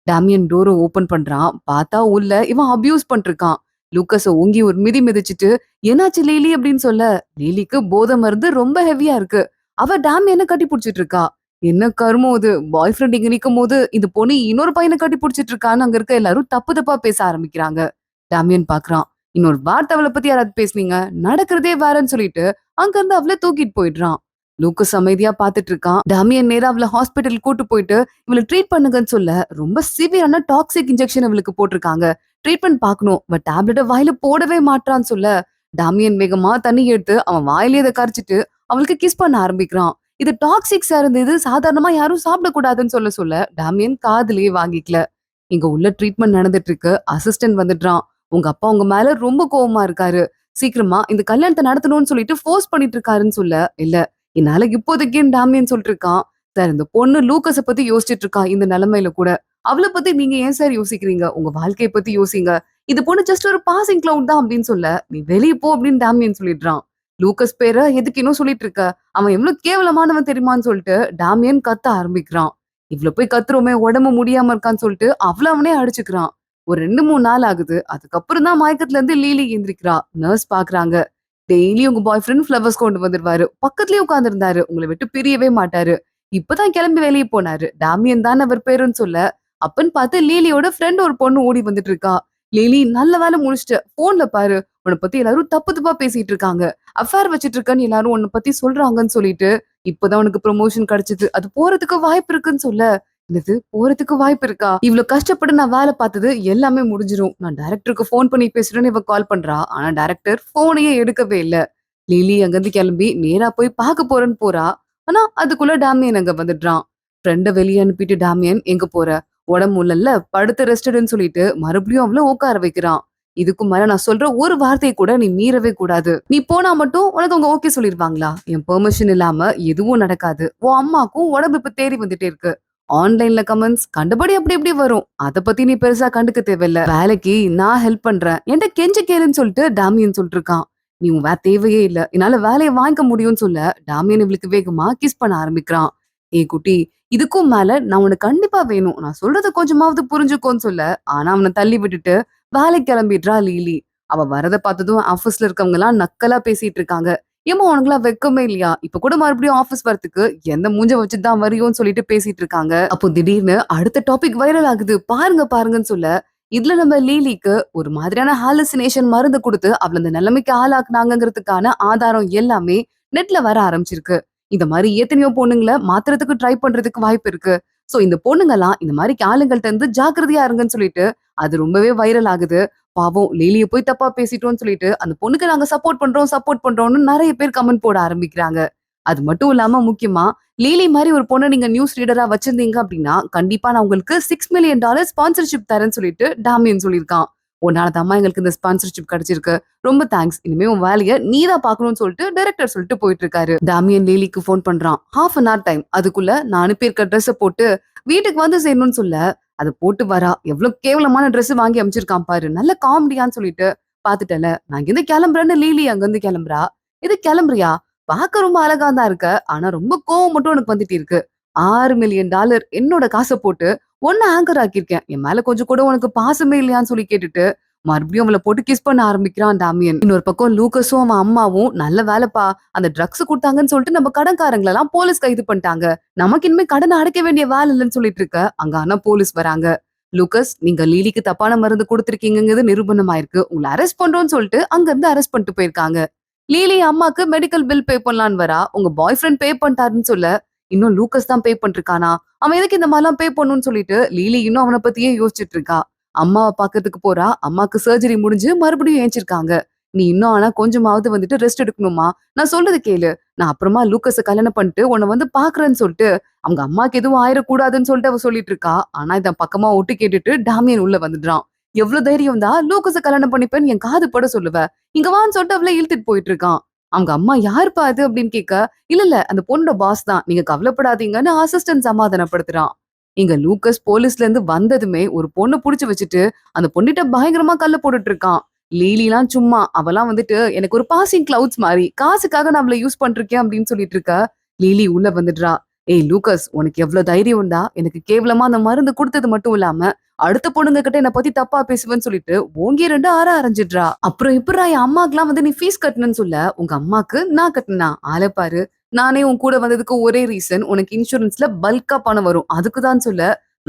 டாமியன் டோரை ஓபன் பண்றான். பார்த்தா உள்ள இவன் அபியூஸ் பண்ணிருக்கான். லூக்கஸ ஓங்கி ஒரு மிதி மிதிச்சிட்டு என்னாச்சு லீலி அப்படின்னு சொல்ல, லீலிக்கு போதை மருந்து ரொம்ப ஹெவியா இருக்கு. அவ டாமியனை கட்டி புடிச்சிட்டு இருக்கா. என்ன கருமம் இது? பாய் ஃப்ரெண்ட் இங்க நிக்கும் போது இந்த பொண்ணு இன்னொரு பையனை கட்டி புடிச்சிட்டு இருக்கான்னு அங்க இருக்க எல்லாரும் தப்பு தப்பா பேச ஆரம்பிக்கிறாங்க. டாமியன் பாக்குறான். இன்னொரு வார்த்தை அவளை பத்தி யாராவது பேசுனீங்க நடக்கிறதே வேறன்னு சொல்லிட்டு அங்க இருந்து அவளை தூக்கிட்டு போயிடுறான். லூக்கஸ் அமைதியா பாத்துட்டு இருக்கான். டாமியன் நேரா அவளை ஹாஸ்பிட்டல் கூட்டு போயிட்டு இவளை ட்ரீட் பண்ணுங்கன்னு சொல்ல, ரொம்ப சிவியரான டாக்ஸிக் இன்ஜெக்ஷன் இவளுக்கு போட்டிருக்காங்க. ட்ரீட்மெண்ட் பாக்கணும். பட் டேப்லெட்ட வாயில போடவே மாட்டான்னு சொல்ல, டாமியன் வேகமா தண்ணி எடுத்து அவன் வாயிலே இதை கரைச்சிட்டு அவளுக்கு கிஸ் பண்ண ஆரம்பிக்கிறான். இது டாக்ஸிக் சார்ந்து இது சாதாரணமா யாரும் சாப்பிடக்கூடாதுன்னு சொல்ல சொல்ல டாமியன் காதுலயே வாங்கிக்கல. இங்க உள்ள ட்ரீட்மெண்ட் நடந்துட்டு இருக்கு. அசிஸ்டன்ட் வந்துடுறான். உங்க அப்பா உங்க மேல ரொம்ப கோவமா இருக்காரு. சீக்கிரமா இந்த கல்யாணத்தை நடத்தணும்னு சொல்லிட்டு ஃபோர்ஸ் பண்ணிட்டு இருக்காருன்னு சொல்ல, இல்ல என்னால இப்போதைக்கு டாமியன் சொல்லிட்டு இருக்கான். சார் இந்த பொண்ணு லூக்கஸ பத்தி யோசிச்சுட்டு இருக்கா இந்த நிலைமையில கூட. அவளை பத்தி நீங்க ஏன் சார் யோசிக்கிறீங்க? உங்க வாழ்க்கைய பத்தி யோசிங்க. இது பொண்ணு ஜஸ்ட் ஒரு பாசிங் கிளவுட் தான் அப்படின்னு சொல்ல, நீ வெளிய போ அப்படின்னு டாமியன் சொல்லிடுறான். லூக்கஸ் பேர எதுக்கு இன்னும் சொல்லிட்டு இருக்க? அவன் எவ்வளவு கேவலமானவன் தெரியுமான்னு சொல்லிட்டு டாமியன் கத்த ஆரம்பிக்கிறான். இவ்வளவு போய் கத்துறோமே உடம்பு முடியாம இருக்கான்னு சொல்லிட்டு அவள அவனே அடிச்சுக்கிறான். ஒரு 2, 3 நாள் ஆகுது. அதுக்கப்புறம் தான் மயக்கத்துல இருந்து லீலி எந்திரிக்கிறா. நர்ஸ் பாக்குறாங்க. டெய்லி உங்க பாய் ஃப்ரெண்ட் ஃபிளவர்ஸ் கொண்டு வந்துருவாரு. பக்கத்துலயே உட்கார்ந்து இருந்தாரு. உங்களை விட்டு பிரியவே மாட்டாரு. இப்பதான் கிளம்பி வெளியே போனாரு. டாமியன் தான் அவர் பேருன்னு சொல்ல, அப்பன்னு பார்த்து லீலியோட ஃப்ரெண்ட் ஒரு பொண்ணு ஓடி வந்துட்டு இருக்கா. லீலி நல்ல வேலை முடிச்சுட்ட. போன்ல பாரு. உன்னை பத்தி எல்லாரும் தப்பு தப்பா பேசிட்டு இருக்காங்க. அஃபேர் வச்சிட்டு இருக்கன்னு எல்லாரும் உன்னை பத்தி சொல்றாங்கன்னு சொல்லிட்டு இப்பதான் உனக்கு ப்ரொமோஷன் கிடைச்சது. அது போறதுக்கு வாய்ப்பு இருக்குன்னு சொல்ல, என்னது போறதுக்கு வாய்ப்பு இருக்கா? இவ்வளவு கஷ்டப்பட்டு நான் வேலை பார்த்தது எல்லாமே முடிஞ்சிரும். நான் டைரக்டருக்கு போன் பண்ணி பேசுறேன்னு இவ கால் பண்றா. ஆனா டைரக்டர் போனையே எடுக்கவே இல்ல. லிலி அங்கிருந்து கிளம்பி நேரா போய் பார்க்க போறேன்னு போறா. ஆனா அதுக்குள்ள டாமியன் அங்க வந்துடுறான். ஃப்ரெண்ட வெளியே அனுப்பிட்டு டாமியன் எங்க போற? உடம்பு இல்ல படுத்து ரெஸ்டடுன்னு சொல்லிட்டு மறுபடியும் அவள உட்கார வைக்கிறான். இதுக்கு மேல நான் சொல்ற ஒரு வார்த்தையை கூட நீ மீறவே கூடாது. நீ போனா மட்டும் உனக்கு அவங்க ஓகே சொல்லிருவாங்களா? என் பெர்மிஷன் இல்லாம எதுவும் நடக்காது. உன் அம்மாக்கும் உடம்பு இப்ப தேறி வந்துட்டே இருக்கு. ஆன்லைன்ல கமெண்ட்ஸ் கண்டபடி அப்படி இப்படி வரும். அத பத்தி நீ பெருசா கண்டுக்க தேவையில்ல. வேலைக்கு நான் ஹெல்ப் பண்றேன். என்கிட்ட கெஞ்ச கேளுன்னு சொல்லிட்டு டாமியன் சொல்லிட்டு இருக்கான். நீ உன் தேவையே இல்ல. என்னால வேலையை வாங்கிக்க முடியும்னு சொல்ல டாமியன் இவளுக்கு வேகமா கிஸ் பண்ண ஆரம்பிக்கிறான். ஏய் குட்டி, இதுக்கும் மேல நான் உனக்கு கண்டிப்பா வேணும். நான் சொல்றத கொஞ்சமாவது புரிஞ்சுக்கோன்னு சொல்ல, ஆனா அவனை தள்ளி விட்டுட்டு வேலைக்கு கிளம்பிடுறா லீலி. அவ வரத பார்த்ததும் ஆபீஸ்ல இருக்கவங்க எல்லாம் நக்கலா பேசிட்டு இருக்காங்க. ஏமா உனக்குலாம் வெக்கமே இல்லையா? இப்ப கூட மறுபடியும் ஆபீஸ் வரதுக்கு எந்த மூஞ்ச வச்சுதான் வரியோன்னு சொல்லிட்டு பேசிட்டு இருக்காங்க. அப்போ திடீர்னு அடுத்த டாபிக் வைரல் ஆகுது. பாருங்க பாருங்கன்னு சொல்ல இதுல நம்ம லீலிக்கு ஒரு மாதிரியான ஹாலுசினேஷன் மருந்து கொடுத்து அவள அந்த நிலைமைக்கு ஆளாக்குனாங்கிறதுக்கான ஆதாரம் எல்லாமே நெட்ல வர ஆரம்பிச்சிருக்கு. இந்த மாதிரி எத்தனையோ பொண்ணுங்கள மாத்துறதுக்கு ட்ரை பண்றதுக்கு வாய்ப்பு இருக்கு. சோ இந்த பொண்ணுங்கலாம் இந்த மாதிரி ஆளுங்கள்ட்ட இருந்து ஜாக்கிரதையா இருங்கன்னு சொல்லிட்டு அது ரொம்பவே வைரல் ஆகுது. பாவம் லீலிய போய் தப்பா பேசிட்டோம்னு சொல்லிட்டு அந்த பொண்ணுக்கு நாங்க சப்போர்ட் பண்றோம்னு நிறைய பேர் கமெண்ட் போட ஆரம்பிக்கிறாங்க. அது மட்டும் இல்லாம முக்கியமா லீலி மாதிரி ஒரு பொண்ண நீங்க நியூஸ் ரீடரா வச்சிருந்தீங்க அப்படின்னா கண்டிப்பா நான் உங்களுக்கு $6 மில்லியன் ஸ்பான்சர்ஷிப் தரேன்னு சொல்லிட்டு டாமியன் சொல்லியிருக்கான். உன்னாலதாம்மா எங்களுக்கு இந்த ஸ்பான்சர்ஷிப் கிடைச்சிருக்கு. ரொம்ப தேங்க்ஸ். இனிமே உன் வேலைய நீதான் பாக்கணும்னு சொல்லிட்டு டைரக்டர் சொல்லிட்டு போயிட்டு இருக்காரு. டாமியன் லீலிக்கு ஃபோன் பண்றான். Half an hour time. அதுக்குள்ள நான் அனுப்பியிருக்க ட்ரெஸ் போட்டு வீட்டுக்கு வந்து சேரணும்னு சொல்ல அத போட்டு வரா. எவ்வளவு கேவலமான ட்ரெஸ் வாங்கி அமைச்சிருக்கான் பாரு. நல்ல காமெடியான்னு சொல்லிட்டு பாத்துட்டல. நான் இங்கிருந்து கிளம்புறேன்னு லீலி அங்கிருந்து கிளம்புறா. இது கிளம்புறியா? பார்க்க ரொம்ப அழகா தான் இருக்க. ஆனா ரொம்ப கோவம் மட்டும் உனக்கு வந்துட்டு இருக்கு. $6 மில்லியன் என்னோட காச போட்டு உன்ன ஆங்கர் ஆக்கியிருக்கேன். என் மேல கொஞ்சம் கூட உனக்கு பாசமே இல்லையான்னு சொல்லி கேட்டுட்டு மறுபடியும் அவள போட்டு கிஸ் பண்ண ஆரம்பிக்கிறான் டாமியன். இன்னொரு பக்கம் லூக்கஸும் அவன் அம்மாவும் நல்ல வேலைப்பா. அந்த ட்ரக்ஸ் குடுத்தாங்கன்னு சொல்லிட்டு நம்ம கடன்காரங்கள எல்லாம் போலீஸ் கைது பண்ணிட்டாங்க. நமக்கு இனிமே கடனை அடைக்க வேண்டிய வேலை இல்லைன்னு சொல்லிட்டு இருக்க. அங்க ஆனா போலீஸ் வராங்க. லூக்கஸ் நீங்க லீலிக்கு தப்பான மருந்து கொடுத்திருக்கீங்கிறது நிரூபணம் ஆயிருக்கு. உங்களை அரெஸ்ட் பண்றோம்னு சொல்லிட்டு அங்க இருந்து அரெஸ்ட் பண்ணிட்டு போயிருக்காங்க. லீலி அம்மாக்கு மெடிக்கல் பில் பே பண்ணலான்னு வரா. உங்க பாய் ஃப்ரெண்ட் பே பண்ணிட்டாருன்னு சொல்ல இன்னும் லூக்கஸ் தான் பே பண்ணிருக்கானா? அவன் எதுக்கு இந்த மாதிரிலாம் பே பண்ணணும்னு சொல்லிட்டு லீலி இன்னும் அவனை பத்தியே யோசிச்சுட்டு இருக்கா. அம்மாவை பாக்கிறதுக்கு போறா. அம்மாக்கு சர்ஜரி முடிஞ்சு மறுபடியும் ஏஞ்சிருக்காங்க. நீ இன்னும் ஆனா கொஞ்சமாவது வந்துட்டு ரெஸ்ட் எடுக்கணுமா? நான் சொல்றது கேளு. நான் அப்புறமா லூக்கஸ கல்யாணம் பண்ணிட்டு உன்னை வந்து பாக்குறேன்னு சொல்லிட்டு அவங்க அம்மாக்கு எதுவும் ஆயிடக்கூடாதுன்னு சொல்லிட்டு அவ சொல்லிட்டு இருக்கா. ஆனா இதான் பக்கமா ஒட்டு கேட்டுட்டு டாமியன் உள்ள வந்துடுறான். எவ்வளவு தைரியம் தான் லூக்கஸ கல்யாணம் பண்ணிப்பேன்னு என் காது பட சொல்லுவ. இங்க வான்னு சொல்லிட்டு அவளை இழுத்துட்டு போயிட்டு இருக்கான். அவங்க அம்மா யாருப்பா அது அப்படின்னு கேட்க, இல்ல இல்ல அந்த பொண்ணோட பாஸ் தான். நீங்க கவலைப்படாதீங்கன்னு அசிஸ்டன்ட் சமாதானப்படுத்துறான். இங்க லூக்கஸ் போலீஸ்ல இருந்து வந்ததுமே ஒரு பொண்ணு புடிச்சு வச்சுட்டு அந்த பொண்ணிட்ட பயங்கரமா கல்ல போட்டுட்டு இருக்கான். லீலிலாம் சும்மா அவெல்லாம் வந்துட்டு எனக்கு ஒரு பாசிங் கிளவுட்ஸ் மாதிரி காசுக்காக நான் அவளை யூஸ் பண்றேன் அப்படின்னு சொல்லிட்டு இருக்க. லீலி உள்ள வந்துடுறா. ஏய் லூக்கஸ் உனக்கு எவ்வளவு தைரியம் உண்டா? எனக்கு கேவலமா அந்த மருந்து கொடுத்தது மட்டும் இல்லாம அடுத்த பொண்ணுங்க கிட்ட என்ன பத்தி தப்பா பேசுவேன்னு சொல்லிட்டு ஓங்கி 2 ஆற அரைஞ்சிடுறா. அப்புறம் இப்படா என் அம்மாக்கெல்லாம் வந்து நீ ஃபீஸ் கட்டணும்னு சொல்ல உங்க அம்மாக்கு நான் கட்டினா ஆளை பாரு. நானே உன் கூட வந்ததுக்கு ஒரே ரீசன் உனக்கு இன்சூரன்ஸ்ல பல்கா பணம் வரும் அதுக்குதான் சொல்ல.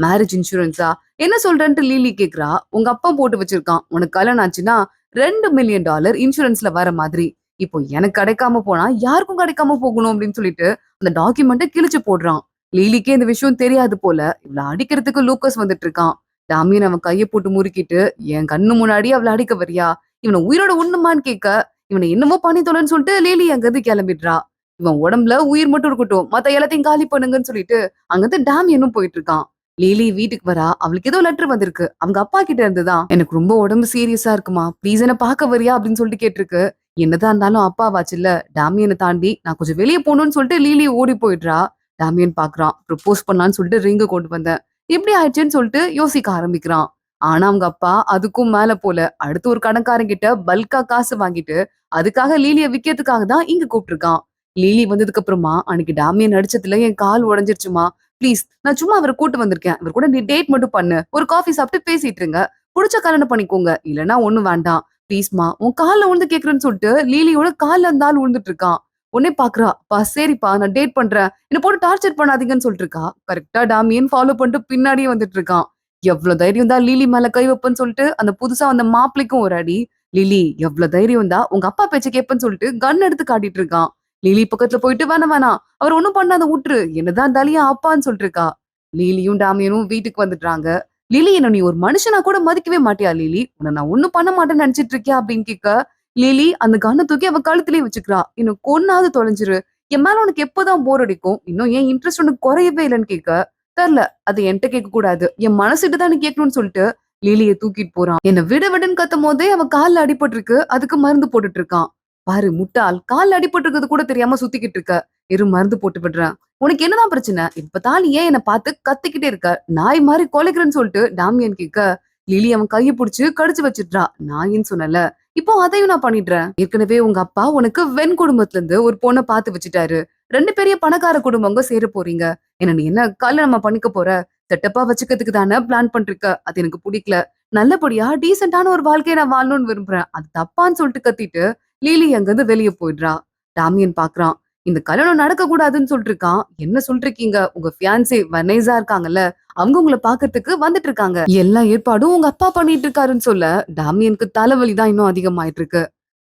மேரேஜ் இன்சூரன்ஸா? என்ன சொல்றேன்ட்டு லீலி கேக்குறா. உங்க அப்பா போட்டு வச்சிருக்கான். உனக்கு கல்யாணம் ஆச்சுன்னா $2 மில்லியன் இன்சூரன்ஸ்ல வர மாதிரி. இப்போ எனக்கு கிடைக்காம போனா யாருக்கும் கிடைக்காம போகணும் அப்படின்னு சொல்லிட்டு அந்த டாக்குமெண்ட்டை கிழிச்சு போடுறான். லீலிக்கே இந்த விஷயம் தெரியாது போல. இவள அடிக்கிறதுக்கு லூக்கஸ் வந்துட்டு இருக்கான். டாமியன் அவன் கையை போட்டு முறுக்கிட்டு என் கண்ணு முன்னாடி அவளை அடிக்க வரியா? இவனை உயிரோட உண்ணுமான்னு கேட்க இவனை என்னமோ பண்ணி தொலைன்னு சொல்லிட்டு லீலி அங்கிருந்து கிளம்பிடுறா. இவன் உடம்புல உயிர் மட்டும் இருக்கட்டும் மத்த எல்லாத்தையும் காலி பண்ணுங்கன்னு சொல்லிட்டு அங்கிருந்து டாமியனும் போயிட்டு இருக்கான். லீலி வீட்டுக்கு வரா. அவளுக்கு ஏதோ லெட்டர் வந்திருக்கு. அவங்க அப்பா கிட்ட இருந்துதான். எனக்கு ரொம்ப உடம்பு சீரியஸா இருக்குமா ப்ளீஸ் என்ன பார்க்க வரியா அப்படின்னு சொல்லிட்டு கேட்டிருக்கு. என்னதான் இருந்தாலும் அப்பாவாச்சுல்ல. டாமியனை தாண்டி நான் கொஞ்சம் வெளியே போகணும்னு சொல்லிட்டு லீலி ஓடி போயிடுறா. டாமியன் பாக்குறான். ப்ரப்போஸ் பண்ணலான்னு சொல்லிட்டு ரிங்க கொண்டு வந்தேன். எப்படி ஆயிடுச்சுன்னு சொல்லிட்டு யோசிக்க ஆரம்பிக்கிறான். ஆனா அவங்க அப்பா அதுக்கும் மேல போல. அடுத்து ஒரு கடன்காரன் கிட்ட பல்கா காசு வாங்கிட்டு அதுக்காக லீலிய விக்கிறதுக்காக தான் இங்க கூப்பிட்டிருக்கான். லீலி வந்ததுக்கு அப்புறமா அன்னைக்கு டாமியன் அடிச்சதுல என் கால் உடைஞ்சிருச்சுமா. ப்ளீஸ் நான் சும்மா அவரை கூட்டு வந்திருக்கேன். அவர் கூட நீ டேட் மட்டும் பண்ணு. ஒரு காஃபி சாப்பிட்டு பேசிட்டு இருங்க. புடிச்ச கல்யாணம் பண்ணிக்கோங்க. இல்லன்னா ஒண்ணும் வேண்டாம். ப்ளீஸ்மா உன் கால்ல விழுந்து கேக்குறேன்னு சொல்லிட்டு லீலியோட கால்ல அந்த ஆள் விழுந்துட்டு இருக்கான். உடனே பாக்குறா. பா சரிப்பா நான் டேட் பண்றேன். என்ன போட்டு டார்ச்சர் பண்ணாதீங்கன்னு சொல்லிட்டு இருக்கா. கரெக்டா டாமியன் ஃபாலோ பண்ணிட்டு பின்னாடியே வந்துட்டு இருக்கான். எவ்வளவு தைரியம் தான் லீலி மேல கை வைப்பேன்னு சொல்லிட்டு அந்த புதுசா வந்த மாப்பிளைக்கும் ஒரு அடி. லிலி எவ்வளவு தைரியம் தான் உங்க அப்பா பேச்ச கேட்பேன்னு சொல்லிட்டு கன் எடுத்து காட்டிட்டு இருக்கான். லிலி பக்கத்துல போயிட்டு வேணாம் வேணாம் அவர் ஒண்ணும் பண்ணாத விட்டுரு என்னதான் தலியா அப்பான்னு சொல்லிட்டு இருக்கா. லீலியும் டாமியனும் வீட்டுக்கு வந்துட்டாங்க. லிலி என்ன நீ ஒரு மனுஷனா கூட மதிக்கவே மாட்டியா லிலி? உன்னை நான் ஒண்ணும் பண்ண மாட்டேன்னு நினைச்சிட்டு இருக்கியா அப்படின்னு கேட்க லிலி அந்த கண்ணை தூக்கி அவ கழுத்துலயே வச்சுக்கிறா. இன்னும் கொன்னாவது தொலைஞ்சிரு. என் மேல உனக்கு எப்பதான் போர் அடிக்கும்? இன்னும் ஏன் இன்ட்ரெஸ்ட் உனக்கு குறையவே இல்லைன்னு கேட்க தெரியல. அது என்கிட்ட கேட்க கூடாது. என் மனசுட்டு தான் நீ கேட்கணும்னு சொல்லிட்டு லிலிய தூக்கிட்டு போறான். என்ன விட விடுன்னு கத்தும் போதே அவ கால்ல அடிபட்டு இருக்கு. அதுக்கு மருந்து போட்டுட்டு இருக்கான். பாரு முட்டாள் கால்ல அடிபட்டு இருக்கிறது கூட தெரியாம சுத்திக்கிட்டு இருக்க. இரு மருந்து போட்டு விடுறேன். உனக்கு என்னதான் பிரச்சனை? இப்ப தான் நீ ஏன் என்ன பார்த்து கத்திக்கிட்டே இருக்க? நாய் மாதிரி கொலைக்கிறேன்னு சொல்லிட்டு டாமியன் கேட்க லிலி அவன் கையை பிடிச்சு கடிச்சு வச்சிடுறா. நாயின்னு சொன்னல இப்போ அதையும் நான் பண்ணிடுறேன். ஏற்கனவே உங்க அப்பா உனக்கு வெண் குடும்பத்துல இருந்து ஒரு பொண்ணை பார்த்து வச்சுட்டாரு. 2 பெரிய பணக்கார குடும்பங்க சேர போறீங்க. என்ன நீ என்ன கல்யாணம் பண்ணிக்க போற? செட்டப்பா வச்சுக்கிறதுக்கு தானே பிளான் பண்றிருக்க. அது எனக்கு பிடிக்கல. நல்லபடியா டீசென்டான ஒரு வாழ்க்கையை நான் வாழணும்னு விரும்புறேன். அது தப்பான்னு சொல்லிட்டு கத்திட்டு லீலி அங்கிருந்து வெளியே போயிடுறா. டாமியன் பாக்குறான். இந்த கல்யாணம் நடக்க கூடாதுன்னு சொல்லிட்டு இருக்கான். என்ன சொல்லிருக்கீங்க? உங்க ஃபியான்சி வனேசா இருக்காங்கல்ல, அவங்க உங்கள பாக்கறதுக்கு வந்துட்டு இருக்காங்க. எல்லா ஏற்பாடும் உங்க அப்பா பண்ணிட்டு இருக்காருன்னு சொல்ல, டாமியனுக்கு தலைவலி தான் இன்னும் அதிகமாயிட்டு இருக்கு.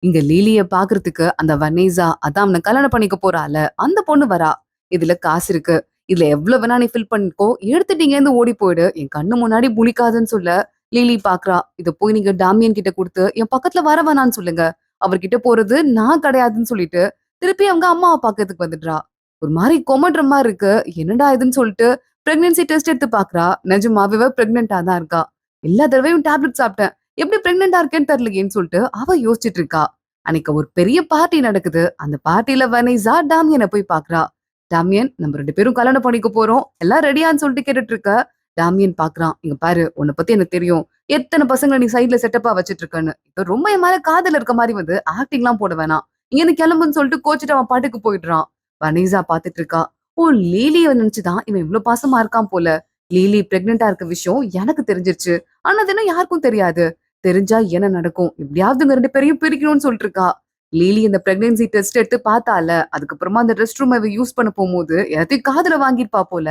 இங்க லீலிய பாக்குறதுக்கு அந்த வனேசா அதான் அவன கல்யாணம் பண்ணிக்க போறால, அந்த பொண்ணு வரா. இதுல காசு இருக்கு. இதுல எவ்வளவு வேணா நீ ஃபில் பண்ணிக்கோ. எடுத்துட்டு இங்கேருந்து ஓடி போயிடு. என் கண்ணு முன்னாடி முழிக்காதன்னு சொல்ல, லிலி பாக்குறா. இத போய் நீங்க டாமியன் கிட்ட குடுத்து என் பக்கத்துல வர வேணான்னு சொல்லுங்க. அவர்கிட்ட போறது நான் கிடையாதுன்னு சொல்லிட்டு, திருப்பி அவங்க அம்மாவ பாக்கறதுக்கு வந்துடுறா. ஒரு மாரி கொமட்டுற மாரி இருக்கு. என்னடா இதுன்னு சொல்லிட்டு பிரெக்னன்சி டெஸ்ட் எடுத்து பாக்குறா. நிஜமாவே இவ பிரெக்னன்ட்டா தான் இருக்கா. எல்லா தடவையும் டேப்லெட் சாப்பிட்டேன். எப்படி பிரெக்னன்ட்டா இருக்கேன்னு தெரியலையேன்னு சொல்லிட்டு அவ யோசிச்சுட்டு இருக்கா. அன்னைக்கு ஒரு பெரிய பார்ட்டி நடக்குது. அந்த பார்ட்டில வனிசா டாமியன போய் பாக்குறா. டாமியன் நம்ம 2 பேரும் கல்யாணம் பண்ணிக்க போறோம். எல்லாம் ரெடியான்னு சொல்லிட்டு கேட்டுட்டு இருக்க. டாமியன் பாக்குறான். இங்க பாரு உன்ன பத்தி எனக்கு தெரியும். எத்தன பசங்கள நீ சைடுல செட்டப்பா வச்சிட்டு இருக்கன்னு. இப்ப ரொம்ப என் மேல காதல் இருக்க மாரி வந்து ஆக்டிங்லாம் போட வேணாம். இங்கேருந்து கிளம்புன்னு சொல்லிட்டு கோச்சிட்டு அவன் பாட்டுக்கு போயிடுறான். வனிசா பாத்துட்டு இருக்கா. ஓ லீலிய நினைச்சுதான் இவன் இவ்ளோ பாசமா இருக்கான் போல. லீலி பிரெக்னென்ட்டா இருக்க விஷயம் எனக்கு தெரிஞ்சிருச்சு. ஆனா அது இன்னும் யாருக்கும் தெரியாது. தெரிஞ்சா என்ன நடக்கும்? எப்படியாவது இவங்க 2 பேரையும் பிரிக்கணும்னு சொல்லிட்டு இருக்கா. லிலி இந்த பிரெக்னன்சி டெஸ்ட் எடுத்து பார்த்தால. அதுக்கப்புறமா அந்த ரெஸ்ட் ரூம் இவ யூஸ் பண்ண போகும்போது எல்லாத்தையும் காதுல வாங்கியிருப்பா போல.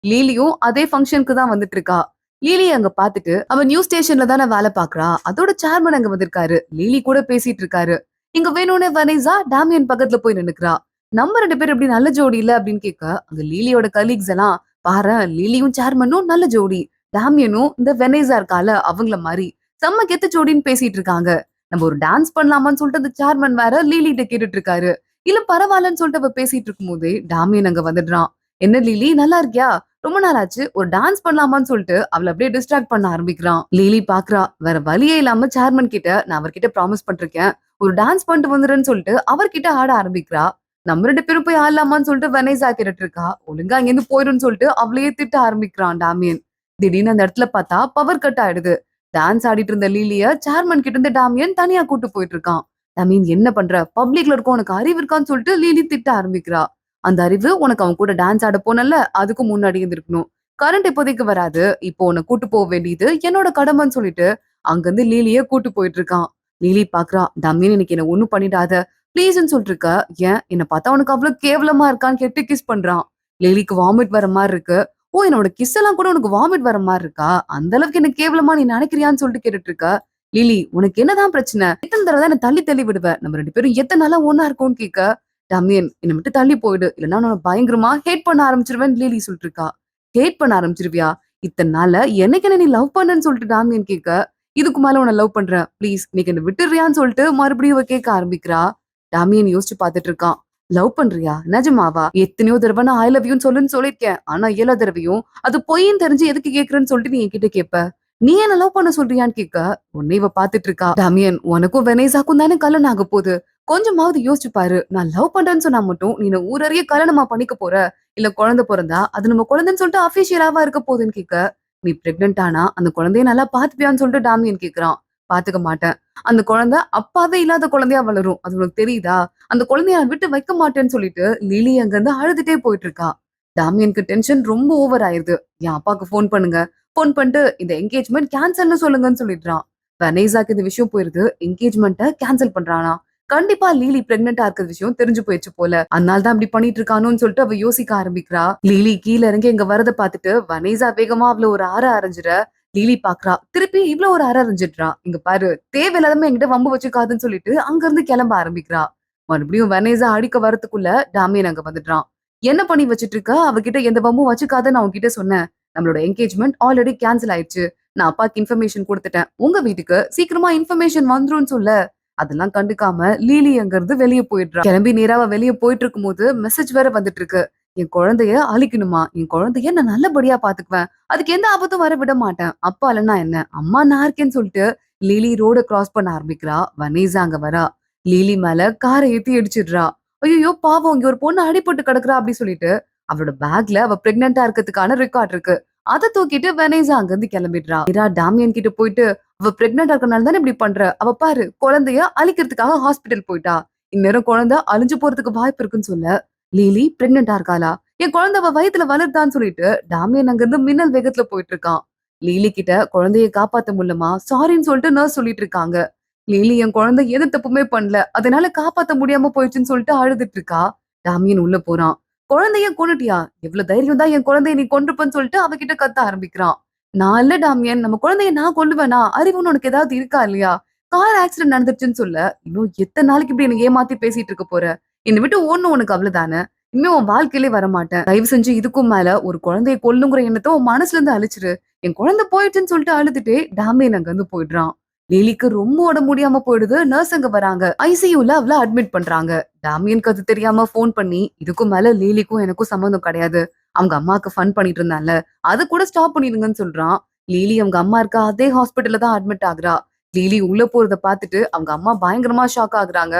லீலியும் அதே ஃபங்ஷனுக்கு தான் வந்துட்டு இருக்கா. லீலிய அங்க பாத்துட்டு அவ நியூஸ் ஸ்டேஷன்ல தானே வேலை பாக்குறா. அதோட சேர்மன் அங்க வந்திருக்காரு. லீலி கூட பேசிட்டு இருக்காரு. இங்க வேணும்னே வனேசா டாமியன் பக்கத்துல போய் நின்னுக்கிறா. நம்ம 2 பேரும் எப்படி நல்ல ஜோடி இல்ல அப்படின்னு கேட்க அங்க லீலியோட கலீக்ஸ் எல்லாம் பாரேன் லீலியும் சேர்மனும் நல்ல ஜோடி. டாமியனும் இந்த வெனேசா இருக்கால அவங்கள மாதிரி செம்ம கெத்து ஜோடின்னு பேசிட்டு இருக்காங்க. நம்ம ஒரு டான்ஸ் பண்ணலாமான்னு சொல்லிட்டு அந்த சேர்மன் வேற லீலிட்ட கேட்டுட்டு இருக்காரு. இல்ல பரவாயில்லன்னு சொல்லிட்டு அவ பேசிட்டு இருக்கும் போதே டாமியன் அங்க வந்துடுறான். என்ன லீலி நல்லா இருக்கியா? ரொம்ப நாள் ஆச்சு ஒரு டான்ஸ் பண்ணலாமான்னு சொல்லிட்டு அவளை அப்படியே டிஸ்ட்ராக்ட் பண்ண ஆரம்பிக்கிறான். லீலி பாக்குறா. வேற வழியே இல்லாம சேர்மன் கிட்ட நான் அவர்கிட்ட ப்ராமிஸ் பண்ணிருக்கேன். ஒரு டான்ஸ் பண்ணிட்டு வந்துடுறேன்னு சொல்லிட்டு அவர்கிட்ட ஆட ஆரம்பிக்கிறா. நம்ம 2 பேரும் போய் ஆடலாமான்னு சொல்லிட்டு வெனேசா கேட்டுட்டு இருக்கா. ஒழுங்கா இங்கிருந்து போயிடும்னு சொல்லிட்டு அவளையே திட்ட ஆரம்பிக்கிறான் டாமியன். திடீர்னு அந்த இடத்துல பார்த்தா பவர் கட் ஆயிடுது. டான்ஸ் ஆடிட்டு இருந்த லீலிய சேர்மன் கிட்ட இருந்து டாமியன் தனியா கூட்டு போயிட்டு இருக்கான். டாமியன் என்ன பண்ற? பப்ளிக்ல இருக்க உனக்கு அறிவு இருக்கான்னு சொல்லிட்டு லீலி திட்ட ஆரம்பிக்கிறா. அந்த அறிவு உனக்கு அவன் கூட டான்ஸ் ஆட போனல அதுக்கு முன்னாடி இருந்திருக்கணும். கரண்ட் இப்போதைக்கு வராது. இப்போ உன்னை கூட்டு போக வேண்டியது என்னோட கடமைன்னு சொல்லிட்டு அங்கிருந்து லீலிய கூட்டு போயிட்டு இருக்கான். லீலி பாக்குறா. டாமியன் இன்னைக்கு என்ன ஒண்ணும் பண்ணிடாத ப்ளீஸ்ன்னு சொல்லிட்டு இருக்க. ஏன் என்ன பார்த்தா உனக்கு அவ்வளவு கேவலமா இருக்கான்னு கேட்டு கிஸ் பண்றான். லிலிக்கு வாமிட் வர மாதிரி இருக்கு. ஓ என்னோட கிஸ் எல்லாம் கூட உனக்கு வாமிட் வர மாதிரி இருக்கா? அந்த அளவுக்கு என்ன கேவலமா நீ நினைக்கிறியான்னு சொல்லிட்டு கேட்டுட்டு இருக்க. லிலி உனக்கு என்னதான் பிரச்சனை? எத்தனை தடவை தான் என்ன தள்ளி தள்ளி விடுவ? நம்ம 2 பேரும் எத்தனை நாளா ஒண்ணா இருக்கோம்னு கேட்க டமியன் என்ன விட்டு தள்ளி போயிடு. இல்லன்னா நான் பயங்கரமா ஹேட் பண்ண ஆரம்பிச்சிருவேன் லிலி சொல்லிட்டு இருக்கா. ஹேட் பண்ண ஆரம்பிச்சிருவியா? இத்தனை நாள்ல எனக்கு என்ன நீ லவ் பண்ணன்னு சொல்லிட்டு டாமியன் கேட்க இதுக்கு மேல உன்னை லவ் பண்றேன் ப்ளீஸ் நீக்கு என்ன விட்டுறியான்னு சொல்லிட்டு மறுபடியும் இவ கேட்க ஆரம்பிக்கிறா. டாமியன் யோசிச்சு பார்த்துட்டு இருக்கான். லவ் பண்றியா? நிஜமாவா? எத்தனையோ தடவை நான் ஐ லவ் யூன்னு சொல்லுன்னு சொல்லிருக்கேன். ஆனா எல்லா தடவையும் அது பொய்ன்னு தெரிஞ்சு எதுக்கு கேக்குறேன்னு சொல்லிட்டு நீ என்கிட்ட கேட்ப. நீ என்ன லவ் பண்ண சொல்றியான்னு கேட்க உன்னை இவ பாத்துட்டு இருக்கா. டாமியன் உனக்கும் வெனேசாக்கும் தானே கல்யாணம் ஆக போகுது. கொஞ்சமாவது யோசிச்சு பாரு. நான் லவ் பண்றேன்னு சொன்னா மட்டும் நீ ஊரறிய கல்யாணமா பண்ணிக்க போற? இல்ல குழந்தை பிறந்தா அது நம்ம குழந்தைன்னு சொல்லிட்டு அபிஷியலாவா இருக்க போகுதுன்னு கேட்க நீ பிரெக்னென்ட் ஆனா அந்த குழந்தைய நல்லா பாத்துப்பியான்னு சொல்லிட்டு டாமியன் கேக்குறான். பாத்துக்க மாட்டேன். அந்த குழந்தை அப்பாவே இல்லாத குழந்தையா வளரும். அது உனக்கு தெரியுதா? அந்த குழந்தைய நான் விட்டு வைக்க மாட்டேன்னு சொல்லிட்டு லிலி அங்க இருந்து அழுதுட்டே போயிட்டு இருக்கா. டாமியனுக்கு டென்ஷன் ரொம்ப ஓவர் ஆயிருது. என் அப்பாக்கு போன் பண்ணுங்க. போன் பண்ணிட்டு இந்த என்கேஜ்மெண்ட் கேன்சல்னு சொல்லுங்கன்னு சொல்லிடுறான். வெனேசாக்கு இந்த விஷயம் போயிருது. என்கேஜ்மெண்ட்ட கேன்சல் பண்றானா? கண்டிப்பா லீலி பிரெக்னெண்டா இருக்கிற விஷயம் தெரிஞ்சு போயிடுச்சு போல. அதனால தான் அப்படி பண்ணிட்டு இருக்கானோன்னு சொல்லிட்டு அவ யோசிக்க ஆரம்பிக்கிறா. லீலி கீழ இறங்கி இங்க வரத பாத்துட்டு வனேசா வேகமா அவள ஒரு ஆற அரைஞ்சிட லீலி பாக்குறா. திருப்பி இவ்ளோ ஒரு அற அரைஞ்சிடுறா. இங்க பாரு தேவையில்லாம என்கிட்ட வம்பு வச்சுக்காதுன்னு சொல்லிட்டு அங்க இருந்து கிளம்ப ஆரம்பிக்கிறா. மறுபடியும் வெனேசா அடிக்க வரதுக்குள்ள டாமியன் அங்க வந்துடுறான். என்ன பண்ணி வச்சிட்டு இருக்க? அவகிட்ட எந்த வம்பும் வச்சுக்காதன்னு நான் உன்கிட்ட சொன்னேன். நம்மளோட என்கேஜ்மெண்ட் ஆல்ரெடி கேன்சல் ஆயிடுச்சு. நான் அப்பாக்கு இன்ஃபர்மேஷன் கொடுத்துட்டேன். உங்க வீட்டுக்கு சீக்கிரமா இன்ஃபர்மேஷன் வந்துரும்னு சொல்ல அதெல்லாம் கண்டுக்காம லீலி அங்க இருந்து வெளியே போயிடுறா. கிளம்பி நேராவ வெளியே போயிட்டு இருக்கும் போது மெசேஜ் வேற வந்துட்டு இருக்கு. என் குழந்தைய அழிக்கணுமா? என் குழந்தைய நான் நல்லபடியா பாத்துக்குவேன். அதுக்கு எந்த ஆபத்தும் வர விட மாட்டேன். அப்பா இல்லைன்னா என்ன? அம்மா நான் இருக்கேன்னு சொல்லிட்டு லிலி ரோட கிராஸ் பண்ண ஆரம்பிக்கிறா. வனேசா அங்க வரா. லிலி மேல காரை ஏத்தி இடிச்சிடுறா. ஐயோ பாவம் இங்க ஒரு பொண்ணு அடிபட்டு கிடக்குறா அப்படி சொல்லிட்டு அவளோட பேக்ல அவ பிரெக்னெண்டா இருக்கிறதுக்கான ரெக்கார்ட் இருக்கு. அதை தூக்கிட்டு வெனேசா அங்க இருந்து கிளம்பிடுறா. நேரா டாமியன் கிட்ட போயிட்டு அவ பிரெக்னெண்டா இருக்கனால தானே இப்படி பண்ற. அவ பாரு குழந்தைய அழிக்கிறதுக்காக ஹாஸ்பிட்டல் போயிட்டா. இந்நேரம் குழந்தை அழிஞ்சு போறதுக்கு வாய்ப்பு இருக்குன்னு சொல்ல லிலி பிரெக்னெண்டா இருக்காளா? என் குழந்தை அவ வயித்துல வளர்த்தான்னு சொல்லிட்டு டாமியன் அங்க இருந்து மின்னல் வேகத்துல போயிட்டு இருக்கான். லிலி கிட்ட குழந்தைய காப்பாத்த முடியலமா சாரின்னு சொல்லிட்டு நர்ஸ் சொல்லிட்டு இருக்காங்க. லிலி என் குழந்தை எது தப்புமே பண்ணல அதனால காப்பாத்த முடியாம போயிடுச்சுன்னு சொல்லிட்டு அழுதுட்டு இருக்கா. டாமியன் உள்ள போறான். குழந்தைய கொன்னுட்டியா? எவ்வளவு தைரியம் தான் என் குழந்தைய நீ கொன்றுப்பன்னு சொல்லிட்டு அவகிட்ட கத்த ஆரம்பிக்கிறான். நான் இல்ல டாமியன், நம்ம குழந்தைய நான் கொல்லுவேனா? அறிவுன்னு உனக்கு ஏதாவது இருக்கா இல்லையா? கார் ஆக்சிடென்ட் நடந்துருச்சுன்னு சொல்ல, இன்னும் எத்தன நாளைக்கு இப்படி என்ன ஏமாத்தி பேசிட்டு இருக்க போற? என்னை விட்டு ஓடணும் உனக்கு அவ்வளவுதானே? இனிமே உன் வாழ்க்கையிலே வரமாட்டேன். தயவு செஞ்சு இதுக்கும் மேல ஒரு குழந்தைய கொல்லுங்கிற எண்ணத்த உன் மனசுல இருந்து அழிச்சிரு. என் குழந்தை போயிடுச்சுன்னு சொல்லிட்டு அழுதுட்டே டாமியன் அங்க இருந்து போயிடுறான். லிலிக்கு ரொம்ப உடம்பு முடியாம போயிடுது. நர்ஸ் அங்க வராங்க. ஐசியூல அவள அட்மிட் பண்றாங்க. டாமியனுக்கு அது தெரியாம ஃபோன் பண்ணி, இதுக்கும் மேல லிலிக்கும் எனக்கும் சம்மந்தம் கிடையாது. அவங்க அம்மாக்கு ஃபன் பண்ணிட்டு இருந்தான்ல, அது கூட ஸ்டாப் பண்ணிடுங்கன்னு சொல்றான். லிலி அவங்க அம்மா இருக்க அதே ஹாஸ்பிட்டல்ல தான் அட்மிட் ஆகுறா. லிலி உள்ள போறத பார்த்துட்டு அவங்க அம்மா பயங்கரமா ஷாக் ஆகுறாங்க.